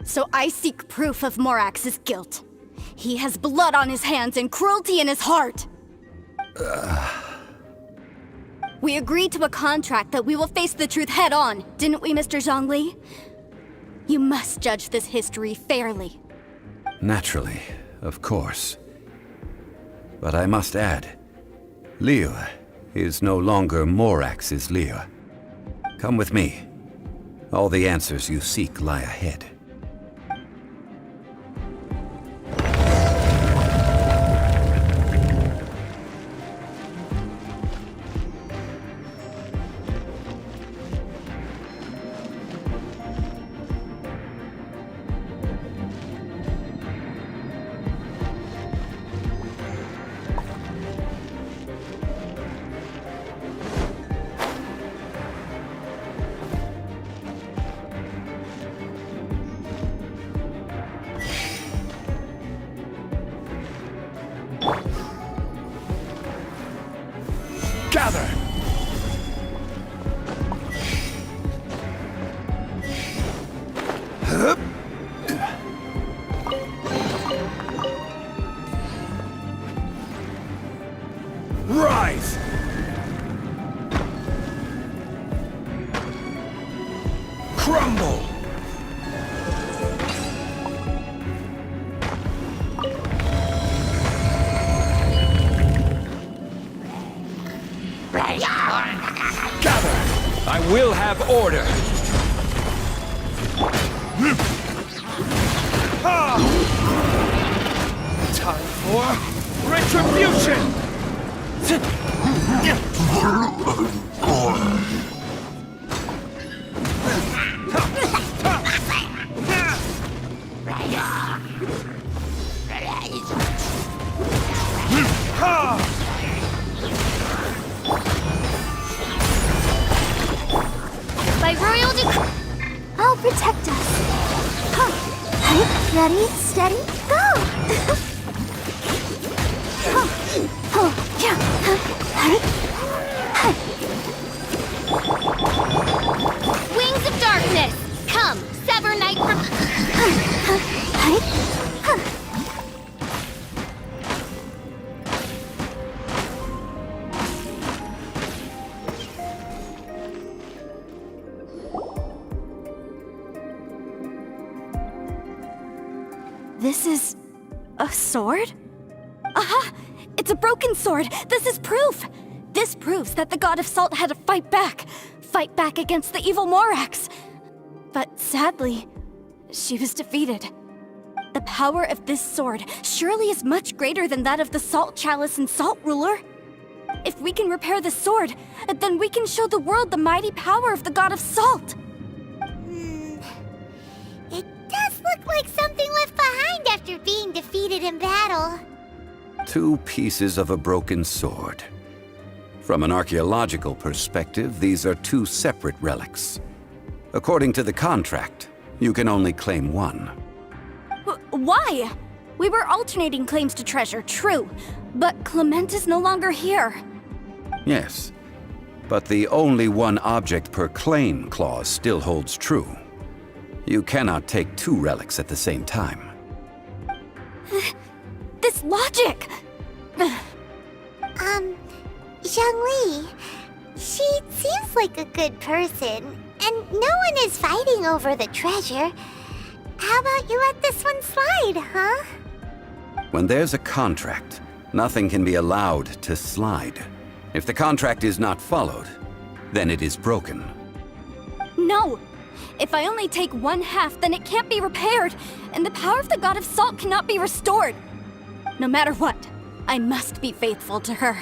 S5: So I seek proof of Morax's guilt. He has blood on his hands and cruelty in his heart. We agreed to a contract that we will face the truth head on, didn't we, Mr. Zhongli? You must judge this history fairly.
S4: Naturally, of course. But I must add, Leah is no longer Morax's Leah. Come with me. All the answers you seek lie ahead.
S2: Gather! Rise! Crumble! Gather!
S8: I will have order.
S2: Time for retribution!
S9: By royal decree, I'll protect us. Huh. Hey, ready, steady, go!
S3: Wings of darkness! Come, sever night from...
S5: This is... a sword? Aha! It's a broken sword! This is proof! This proves that the god of salt had to fight back! Fight back against the evil Morax! But sadly, she was defeated. The power of this sword surely is much greater than that of the Salt Chalice and Salt Ruler. If we can repair the sword, then we can show the world the mighty power of the god of salt!
S9: It does look like something left behind after being defeated in battle.
S4: 2 pieces of a broken sword. From an archaeological perspective, these are 2 separate relics. According to the contract, you can only claim one.
S5: Why? We were alternating claims to treasure, true, but Clement is no longer here.
S4: Yes, but the only one object per claim clause still holds true. You cannot take 2 relics at the same time.
S5: This logic!
S9: Zhongli, she seems like a good person, and no one is fighting over the treasure. How about you let this one slide, huh?
S4: When there's a contract, Nothing can be allowed to slide. If the contract is not followed, then it is broken.
S5: No! If I only take one half, then it can't be repaired, and the power of the God of Salt cannot be restored. No matter what, I must be faithful to her.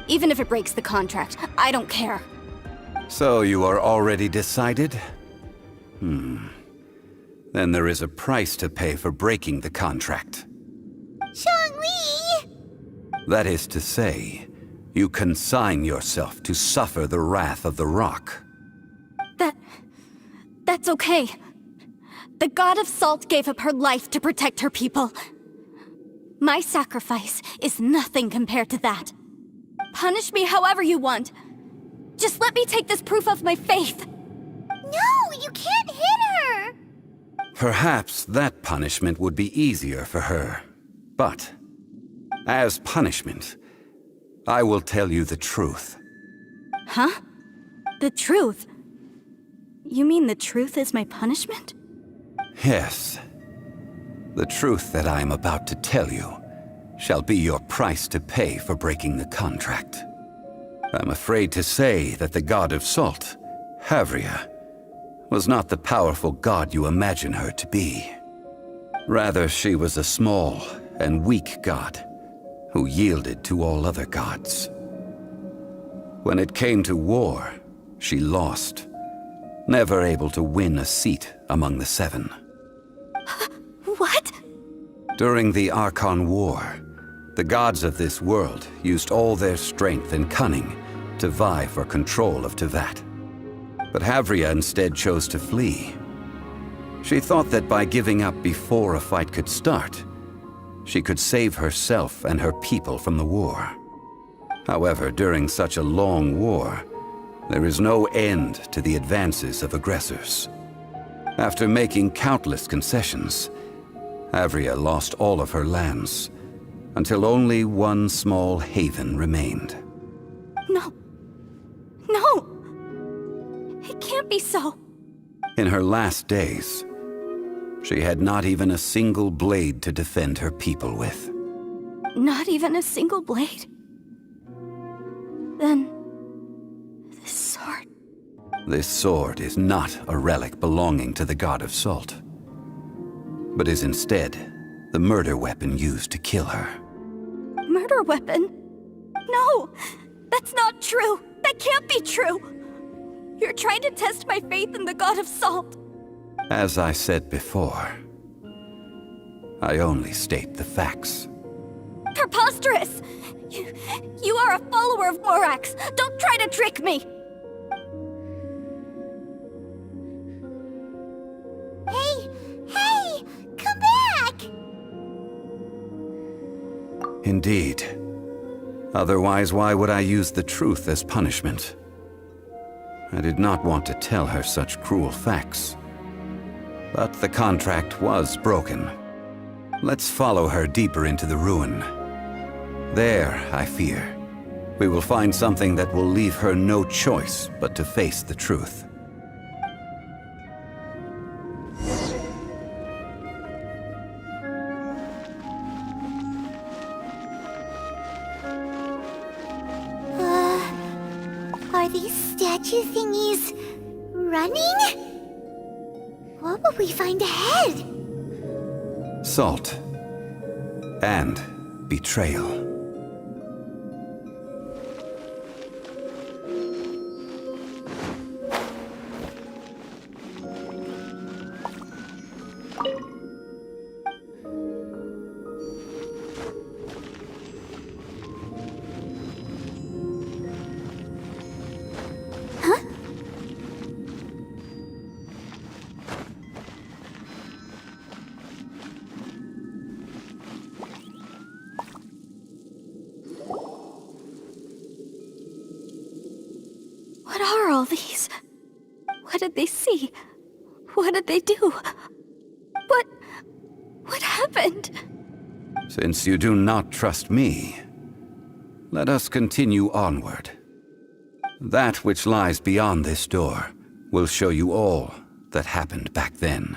S5: Even if it breaks the contract, I don't care.
S4: So you are already decided? Then there is a price to pay for breaking the contract.
S9: Zhongli!
S4: That is to say, you consign yourself to suffer the wrath of the rock.
S5: That's okay. The God of Salt gave up her life to protect her people. My sacrifice is nothing compared to that. Punish me however you want. Just let me take this proof of my faith.
S9: No, you can't hit her!
S4: Perhaps that punishment would be easier for her. But, as punishment, I will tell you the truth.
S5: Huh? The truth? You mean the truth is my punishment?
S4: Yes. The truth that I am about to tell you shall be your price to pay for breaking the contract. I'm afraid to say that the God of Salt, Havria, was not the powerful god you imagine her to be. Rather, she was a small and weak god who yielded to all other gods. When it came to war, she lost, never able to win a seat among the seven.
S5: What?
S4: During the Archon War, the gods of this world used all their strength and cunning to vie for control of Teyvat. But Havria instead chose to flee. She thought that by giving up before a fight could start, she could save herself and her people from the war. However, during such a long war, there is no end to the advances of aggressors. After making countless concessions, Havria lost all of her lands, until only one small haven remained.
S5: No. No! It can't be so.
S4: In her last days, she had not even a single blade to defend her people with.
S5: Not even a single blade? Then... this sword...
S4: This sword is not a relic belonging to the God of Salt, but is instead the murder weapon used to kill her.
S5: Murder weapon? No! That's not true! That can't be true! You're trying to test my faith in the God of Salt.
S4: As I said before, I only state the facts.
S5: Preposterous! You are a follower of Morax! Don't try to trick me!
S9: Hey! Come back!
S4: Indeed. Otherwise, why would I use the truth as punishment? I did not want to tell her such cruel facts. But the contract was broken. Let's follow her deeper into the ruin. There, I fear, we will find something that will leave her no choice but to face the truth.
S9: Are these statue thingies running? What will we find ahead?
S4: Salt. And betrayal.
S5: What are all these? What did they see? What did they do? What happened?
S4: Since you do not trust me, let us continue onward. That which lies beyond this door will show you all that happened back then.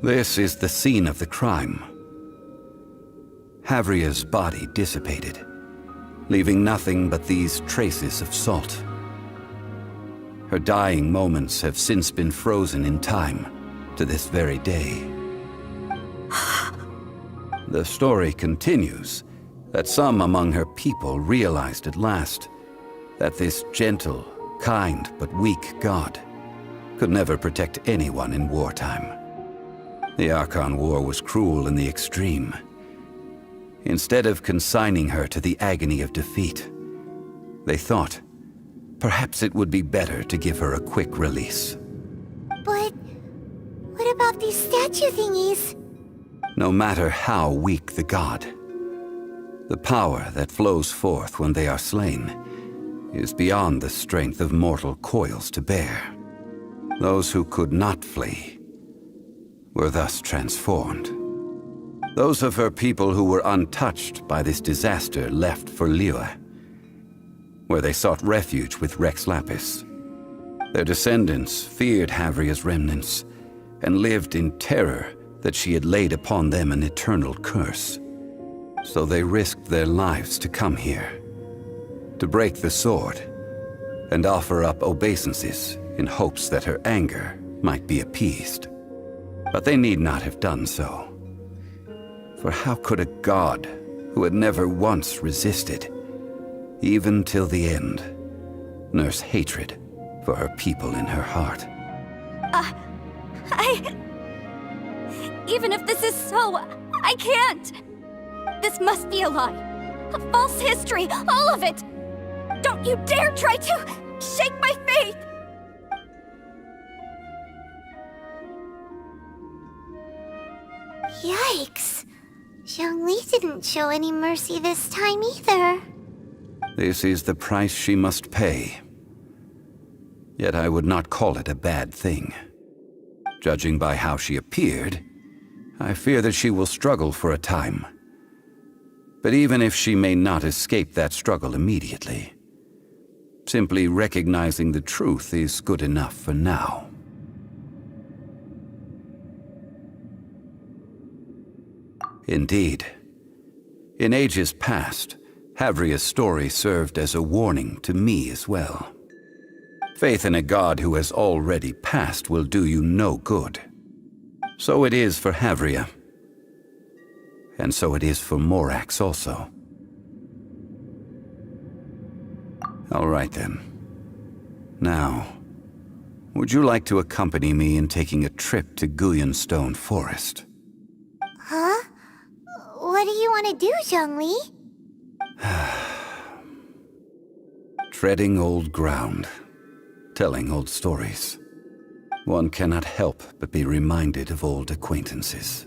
S4: This is the scene of the crime. Havria's body dissipated, leaving nothing but these traces of salt. Her dying moments have since been frozen in time to this very day. The story continues that some among her people realized at last that this gentle, kind, but weak god could never protect anyone in wartime. The Archon War was cruel in the extreme. Instead of consigning her to the agony of defeat, they thought perhaps it would be better to give her a quick release.
S9: But what about these statue thingies?
S4: No matter how weak the god, the power that flows forth when they are slain is beyond the strength of mortal coils to bear. Those who could not flee were thus transformed. Those of her people who were untouched by this disaster left for Liyue, where they sought refuge with Rex Lapis. Their descendants feared Havria's remnants and lived in terror that she had laid upon them an eternal curse. So they risked their lives to come here, to break the sword, and offer up obeisances in hopes that her anger might be appeased. But they need not have done so. For how could a god who had never once resisted, even till the end, nurse hatred for her people in her heart?
S5: Even if this is so, I can't! This must be a lie. A false history, all of it! Don't you dare try to shake my faith!
S9: Yikes. Zhongli didn't show any mercy this time either.
S4: This is the price she must pay. Yet I would not call it a bad thing. Judging by how she appeared, I fear that she will struggle for a time. But even if she may not escape that struggle immediately, simply recognizing the truth is good enough for now. Indeed. In ages past, Havria's story served as a warning to me as well. Faith in a god who has already passed will do you no good. So it is for Havria. And so it is for Morax also. All right then. Now, would you like to accompany me in taking a trip to Guyonstone Forest?
S9: Huh? What do you want to do, Zhongli?
S4: Treading old ground, telling old stories. One cannot help but be reminded of old acquaintances.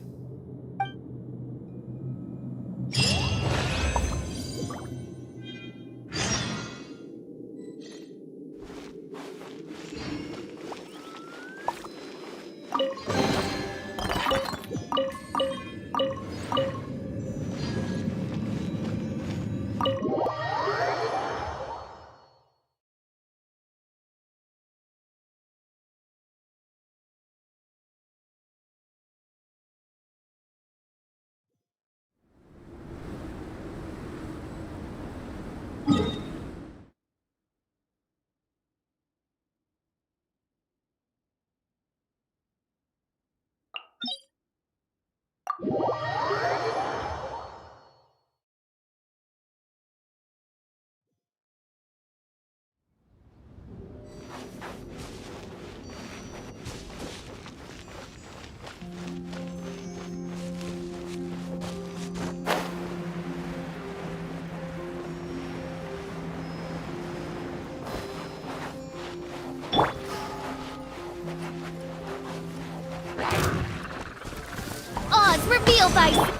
S7: Oz, reveal thyself!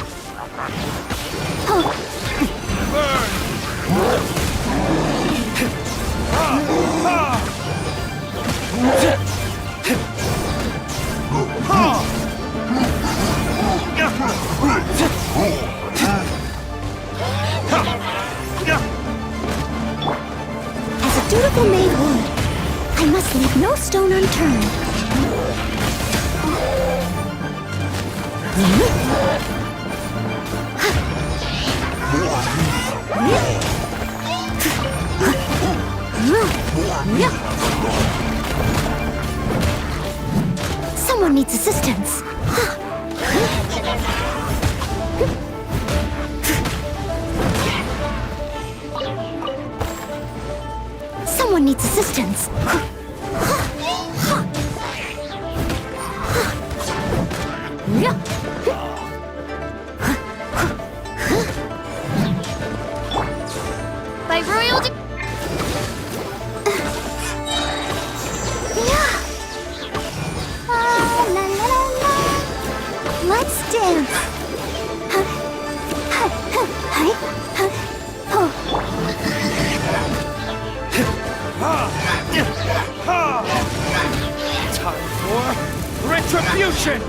S7: As a dutiful maid would, I must leave no stone unturned. Someone needs assistance. Someone needs assistance. By royal Let's dance.
S1: Time for retribution!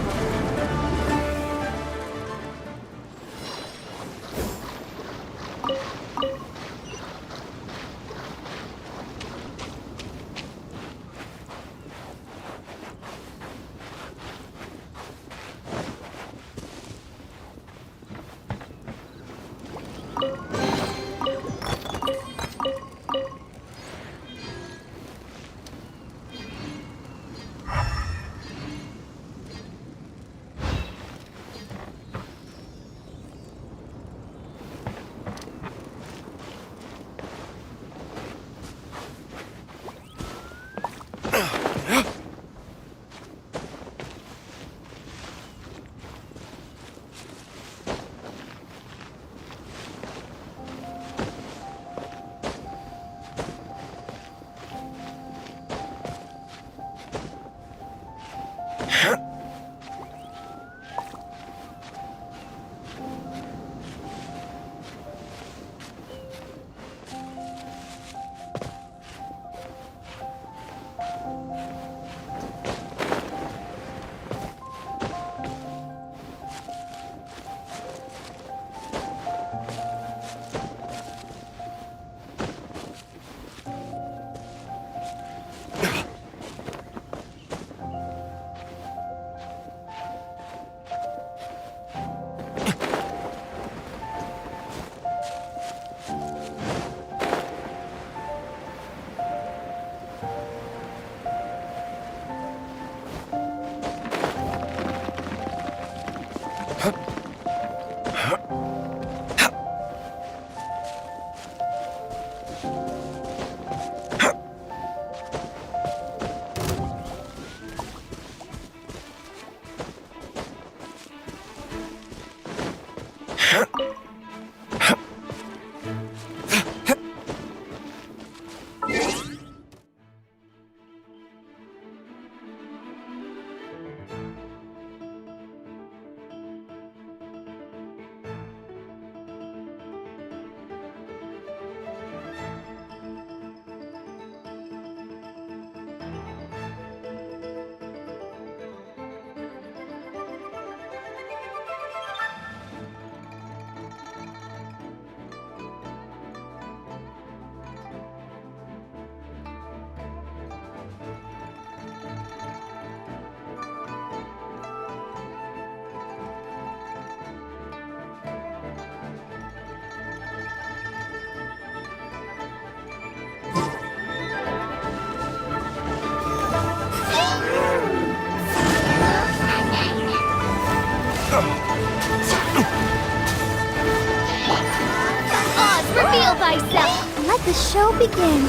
S7: Reveal thyself and let the show begin.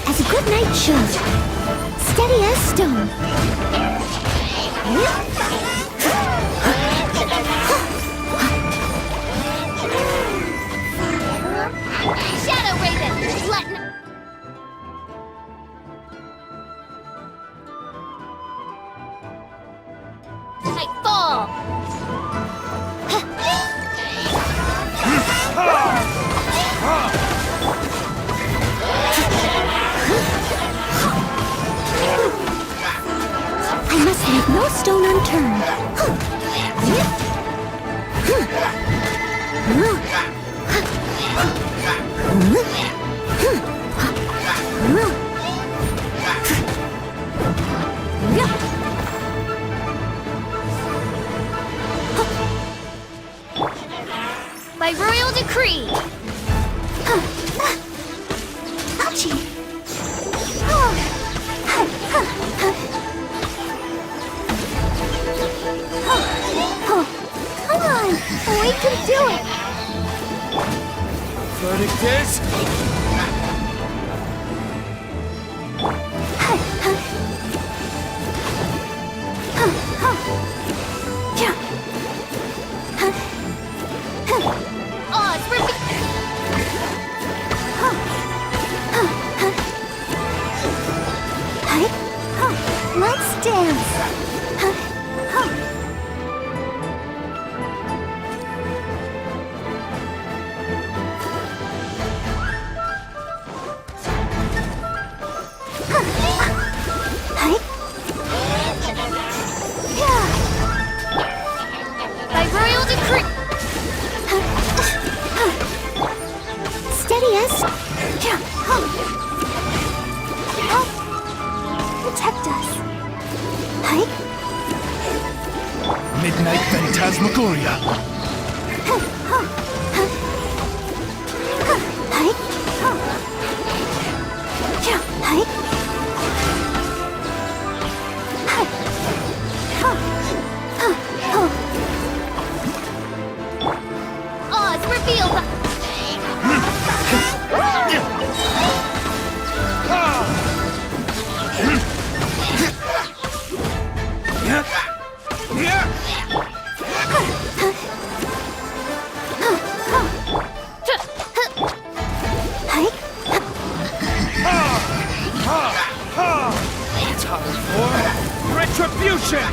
S7: As a good knight should, steady as stone.
S9: Shadow Raven, let I fall.
S7: I must leave no stone unturned. By royal decree! Ouchie! Come on! We can do it!
S2: Verdict is...
S7: Let's dance!
S3: By royal decree!
S7: Steady us! Protect us!
S1: Midnight Phantasmagoria.
S7: Oz, reveal the...
S2: Retribution!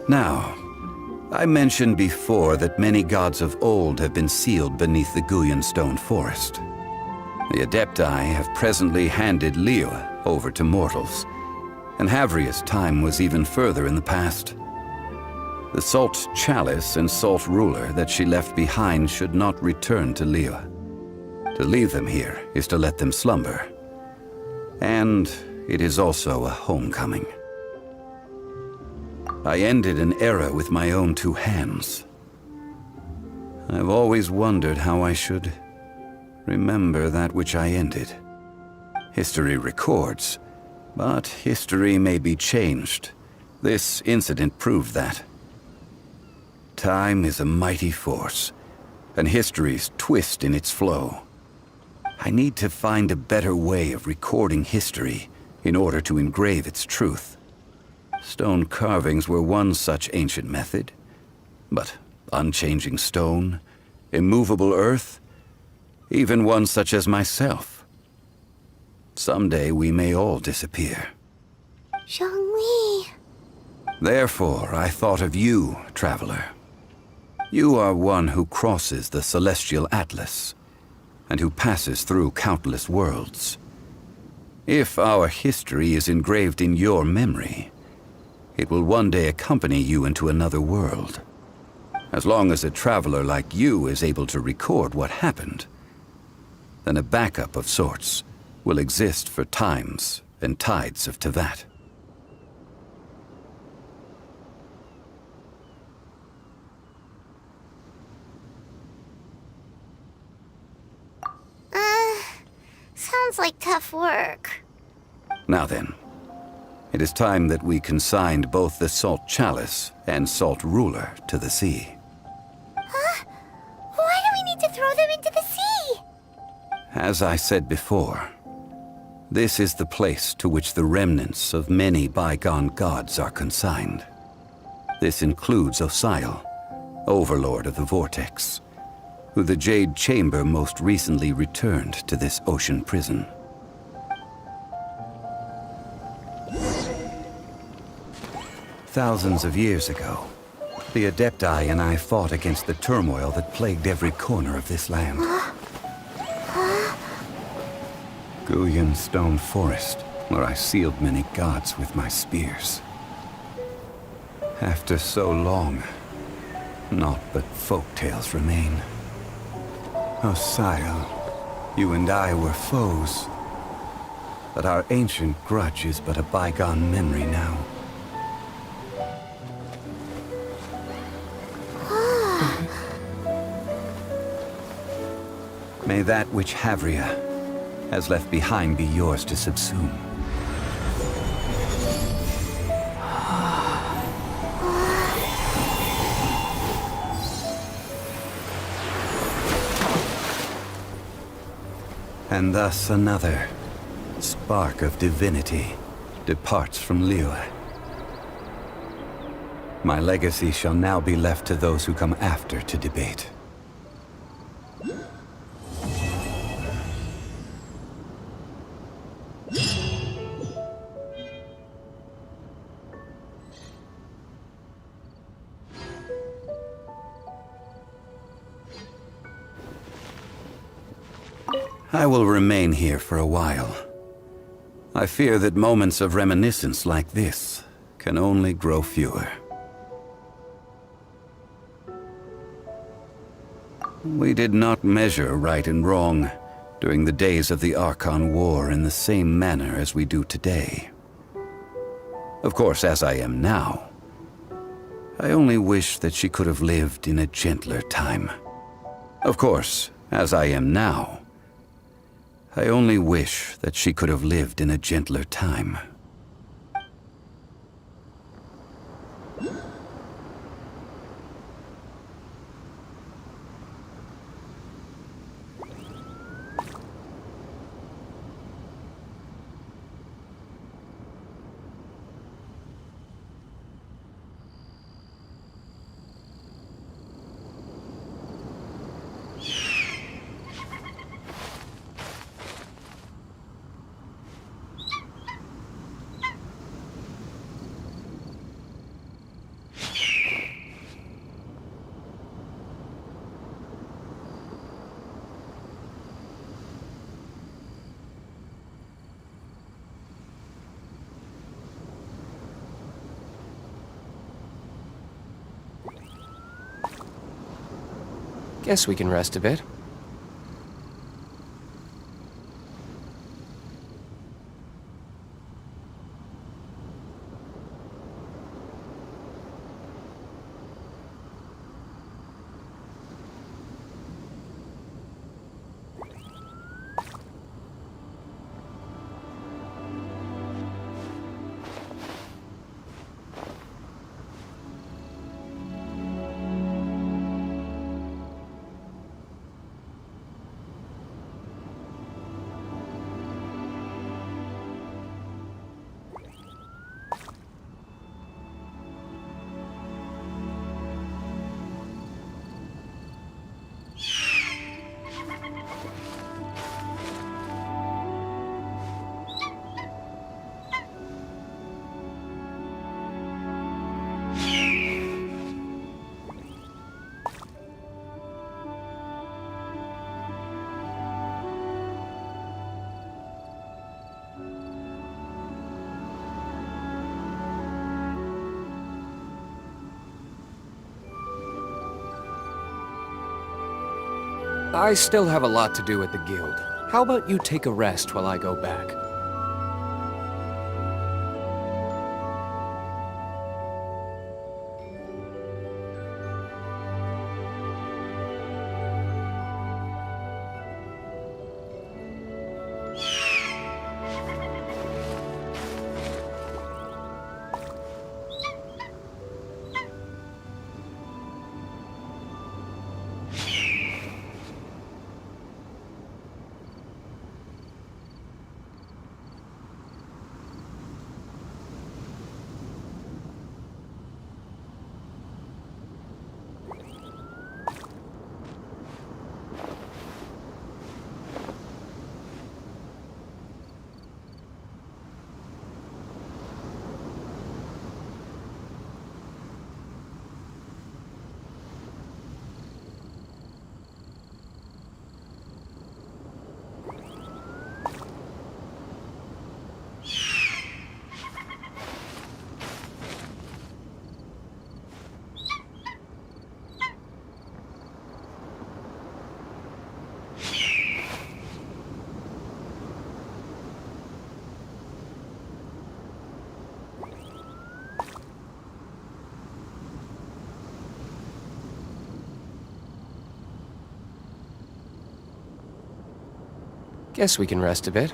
S4: Now, I mentioned before that many gods of old have been sealed beneath the Guyan stone forest. The Adepti have presently handed Liyue over to mortals, and Havria's time was even further in the past. The Salt Chalice and Salt Ruler that she left behind should not return to Liyue. To leave them here is to let them slumber. And it is also a homecoming. I ended an era with my own two hands. I've always wondered how I should remember that which I ended. History records, but history may be changed. This incident proved that. Time is a mighty force, and history's twist in its flow. I need to find a better way of recording history in order to engrave its truth. Stone carvings were one such ancient method, but unchanging stone, immovable earth, even one such as myself. Someday we may all disappear.
S9: Zhongli.
S4: Therefore, I thought of you, traveler. You are one who crosses the celestial atlas, and who passes through countless worlds. If our history is engraved in your memory, it will one day accompany you into another world. As long as a traveler like you is able to record what happened, then a backup of sorts will exist for times and tides of Teyvat.
S9: Sounds like tough work.
S4: Now then, it is time that we consigned both the Salt Chalice and Salt Ruler to the sea.
S9: Huh? Why do we need to throw them into the sea?
S4: As I said before, this is the place to which the remnants of many bygone gods are consigned. This includes Osial, Overlord of the Vortex, who the Jade Chamber most recently returned to this ocean prison. Thousands of years ago, the Adepti and I fought against the turmoil that plagued every corner of this land. Guyan Stone Forest, where I sealed many gods with my spears. After so long, naught but folk tales remain. Osial, you and I were foes, but our ancient grudge is but a bygone memory now. May that which Havria has left behind be yours to subsume. And thus another spark of divinity departs from Liyue. My legacy shall now be left to those who come after to debate. I will remain here for a while. I fear that moments of reminiscence like this can only grow fewer. We did not measure right and wrong during the days of the Archon War in the same manner as we do today. Of course, as I am now, I only wish that she could have lived in a gentler time. Of course, as I am now, I only wish that she could have lived in a gentler time.
S8: Guess we can rest a bit. I still have a lot to do at the guild. How about you take a rest while I go back? Guess we can rest a bit.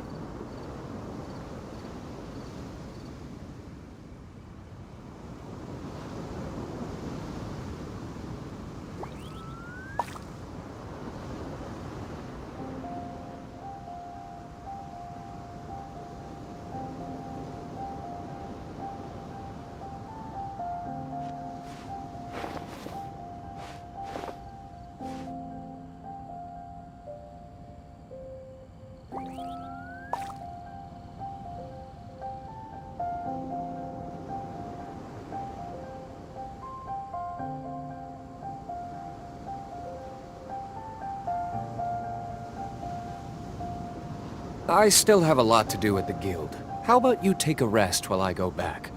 S8: I still have a lot to do at the guild. How about you take a rest while I go back?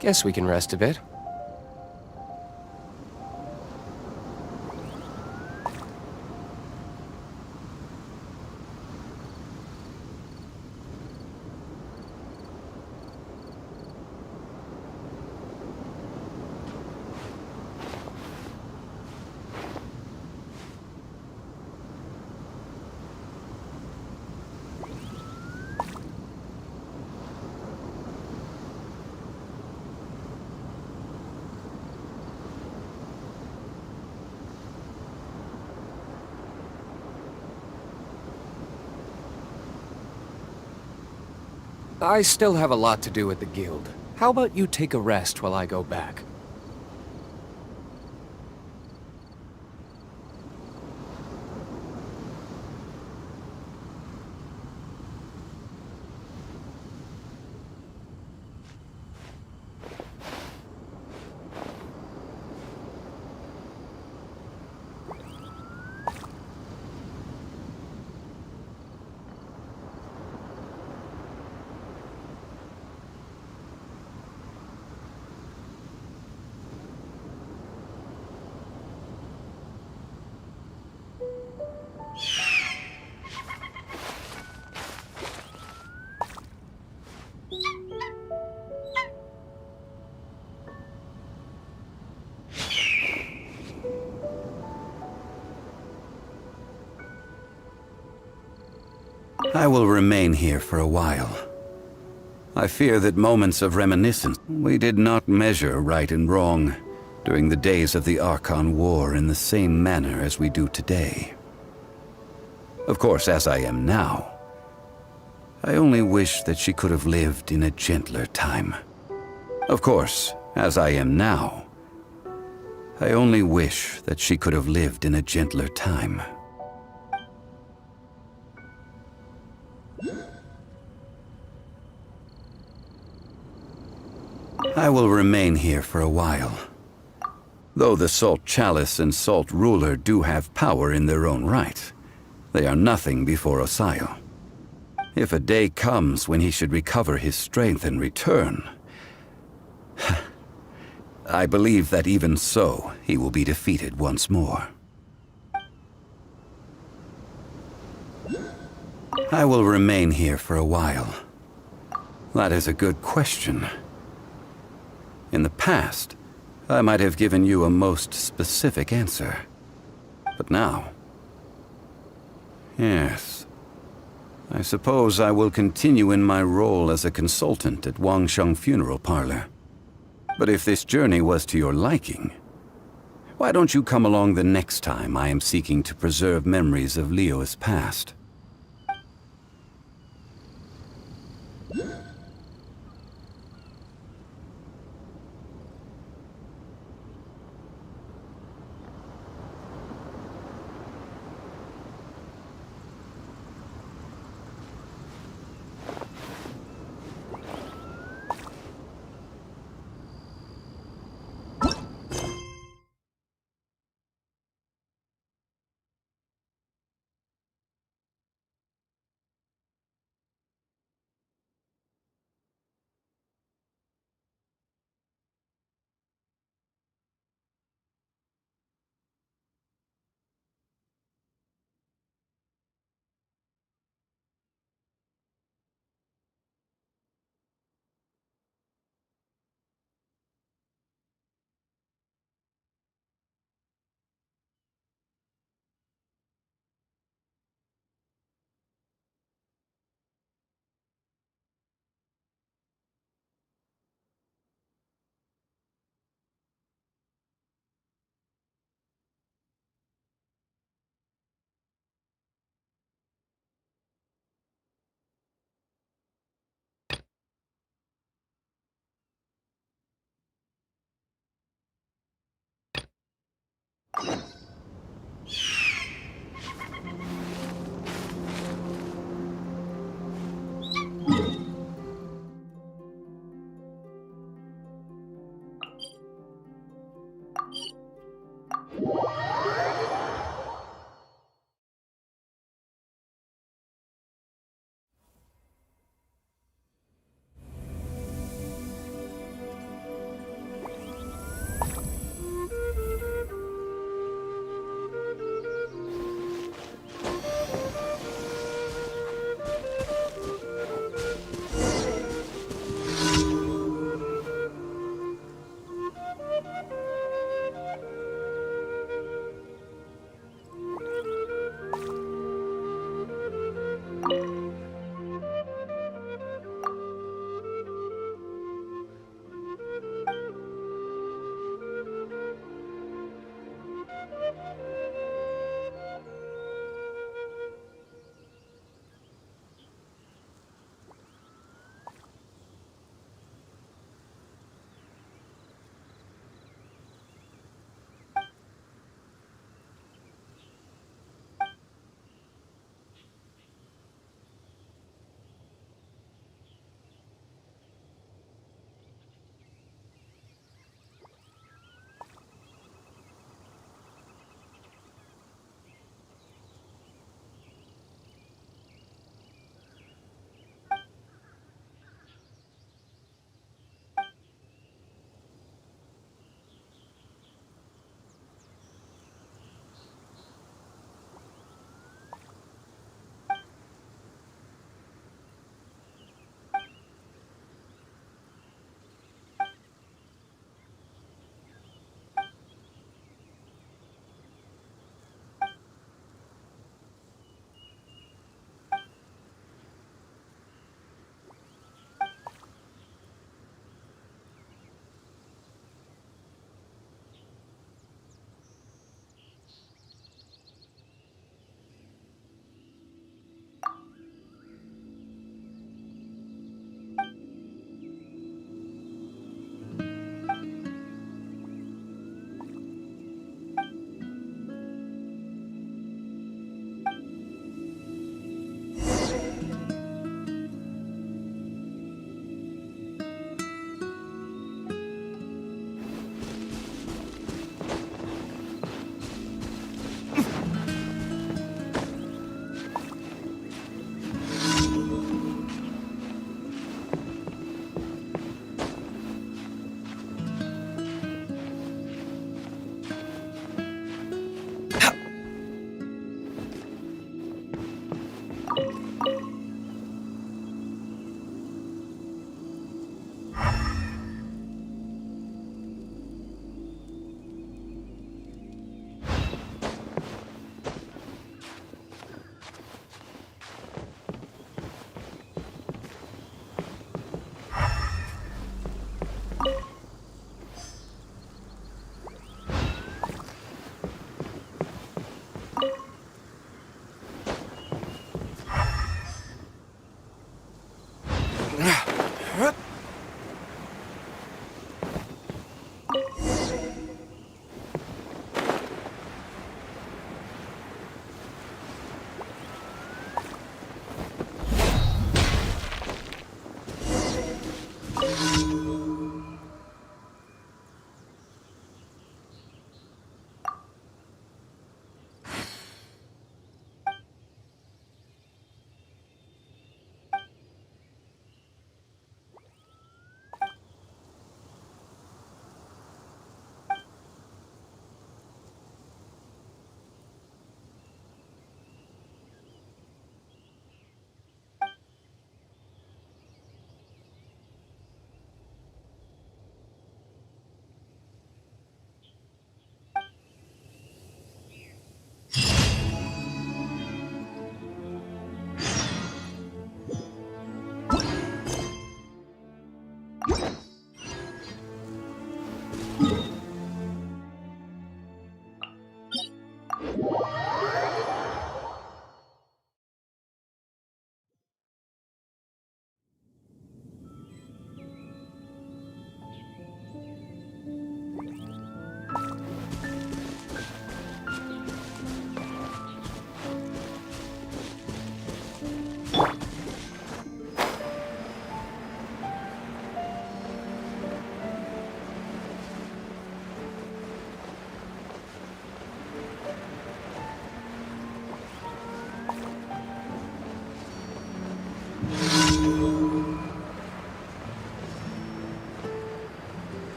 S8: Guess we can rest a bit. I still have a lot to do at the guild. How about you take a rest while I go back?
S4: I will remain here for a while. I fear that moments of reminiscence, we did not measure right and wrong during the days of the Archon War in the same manner as we do today. Of course, as I am now, I only wish that she could have lived in a gentler time. Of course, as I am now. I only wish that she could have lived in a gentler time. I will remain here for a while. Though the Salt Chalice and Salt Ruler do have power in their own right, they are nothing before Osayo. If a day comes when he should recover his strength and return, I believe that even so, he will be defeated once more. I will remain here for a while. That is a good question. In the past, I might have given you a most specific answer. But now... yes. I suppose I will continue in my role as a consultant at Wangsheng Funeral Parlor. But if this journey was to your liking, why don't you come along the next time I am seeking to preserve memories of Liyue's past?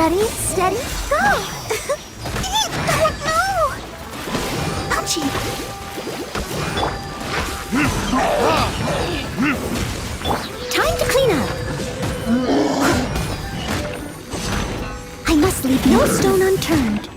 S7: Ready, steady, go! Oh no! Ouchie! Time to clean up! I must leave no stone unturned.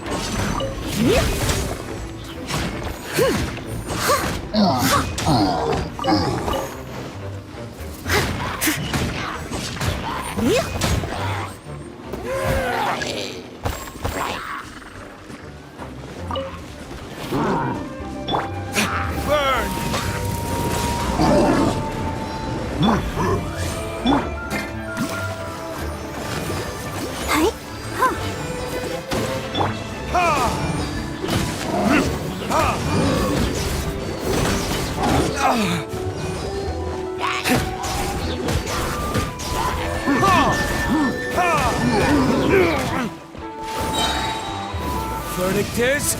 S10: Verdict is...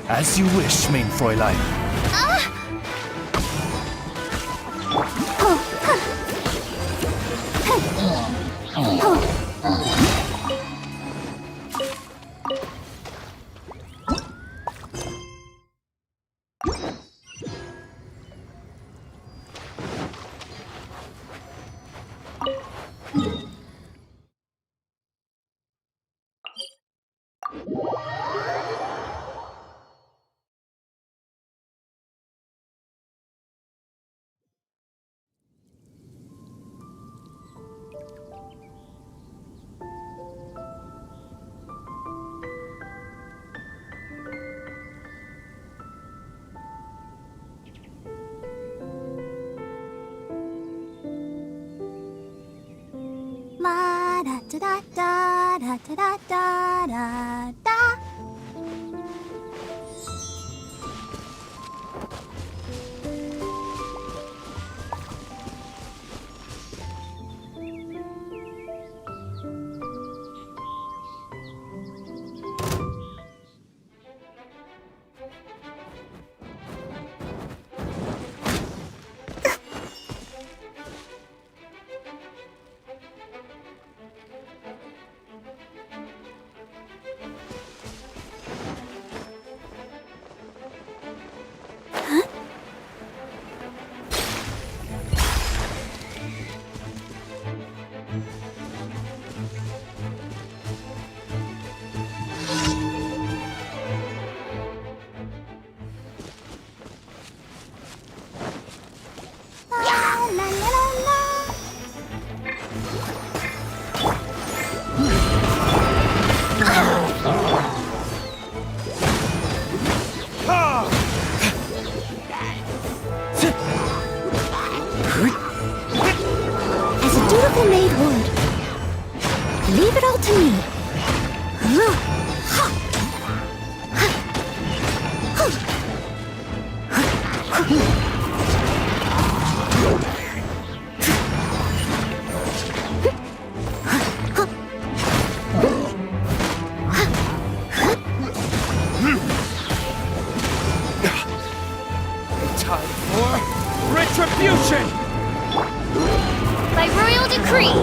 S10: As you wish, mein Fräulein.
S7: La da da da da da da da da da. Leave it all to me.
S10: Time for retribution!
S7: By royal decree.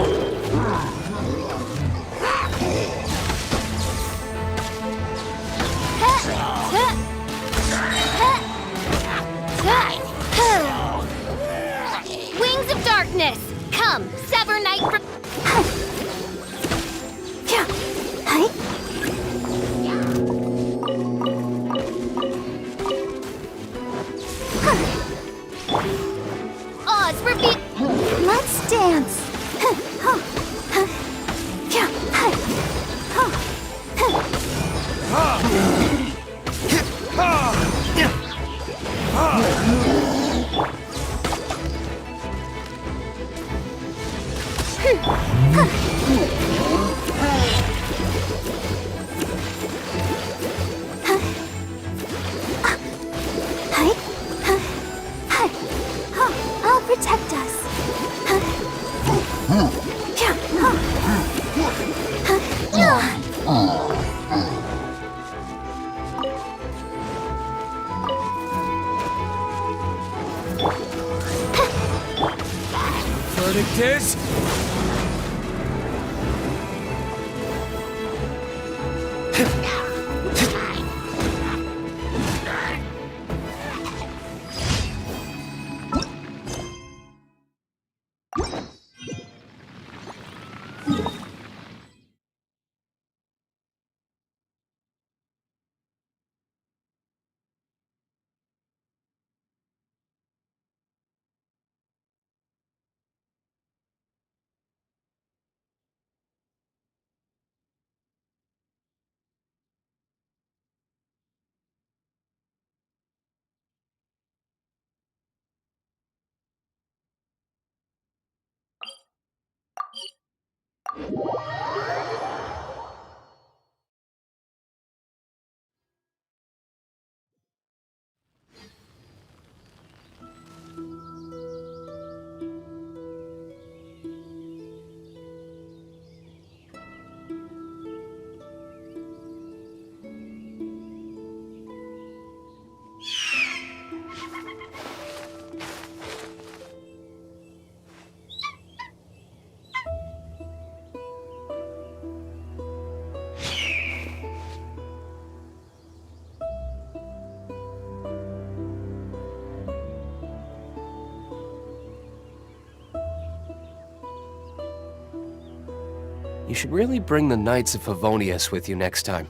S9: Wings of darkness, come, sever night from... Oz, reveal...
S7: Let's dance. I'll protect us.
S10: Verdict is...
S11: You should really bring the Knights of Favonius with you next time.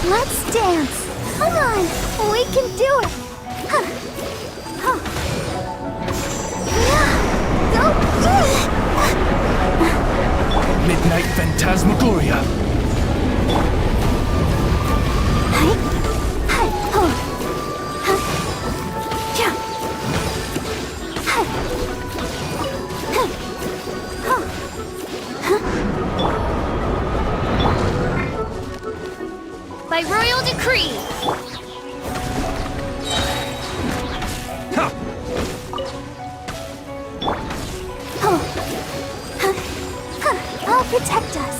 S7: Let's dance! Come on! We can do it!
S10: Midnight Phantasmagoria.
S7: By royal decree! I'll protect us.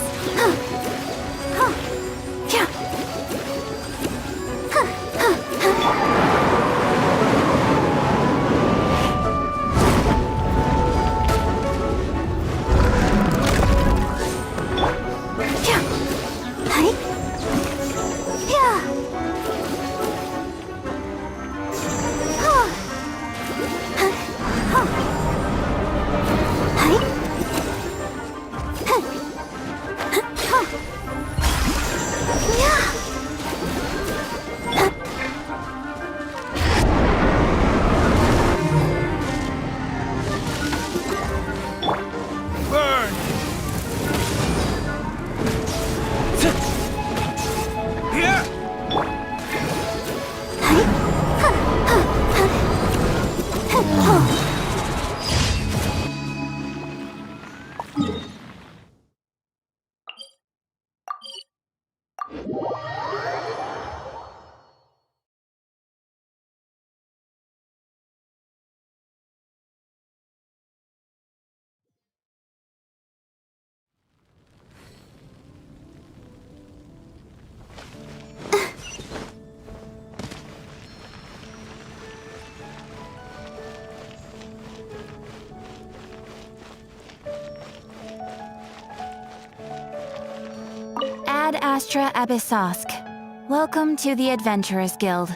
S12: Ad Astra Abyssosk. Welcome to the Adventurers Guild.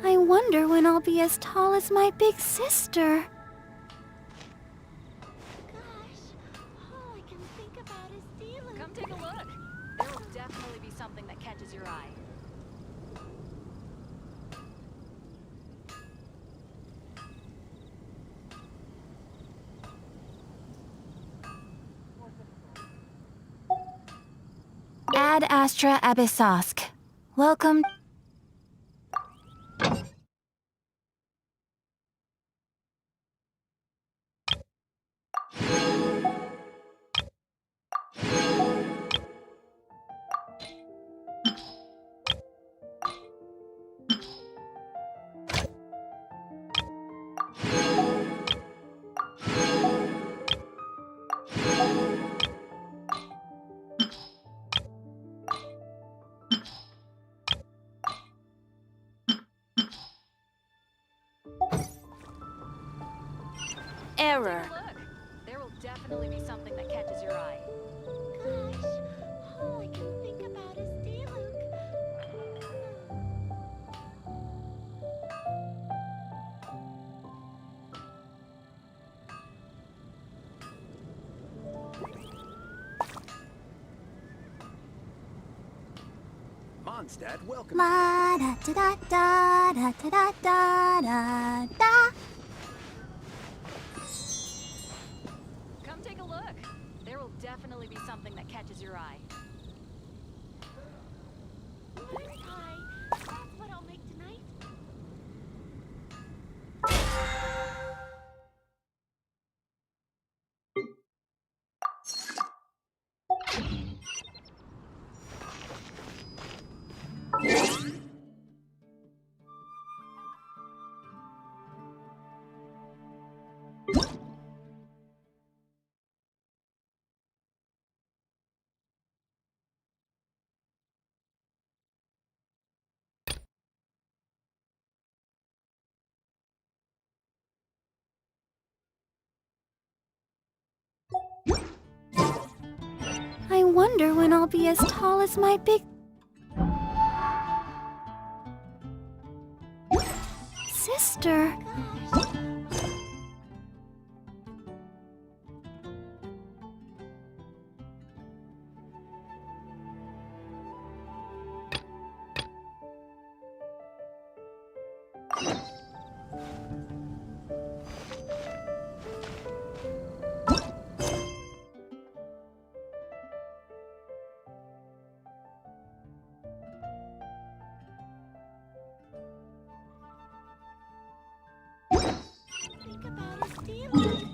S7: I wonder when I'll be as tall as my big sister.
S3: Come take a look. There will definitely be something that catches your eye.
S12: Ad Astra Abyssosk. Welcome. Error.
S3: Look, there will definitely be something that catches your eye.
S9: Gosh, all I can think about is Diluc.
S1: Mondstadt, welcome.
S7: La da da da da da da da da da.
S3: Come take a look. There will definitely be something that catches your eye.
S9: Pie. That's what I'll make tonight.
S7: I wonder when I'll be as tall as my big sister.
S9: Think about his Diluc.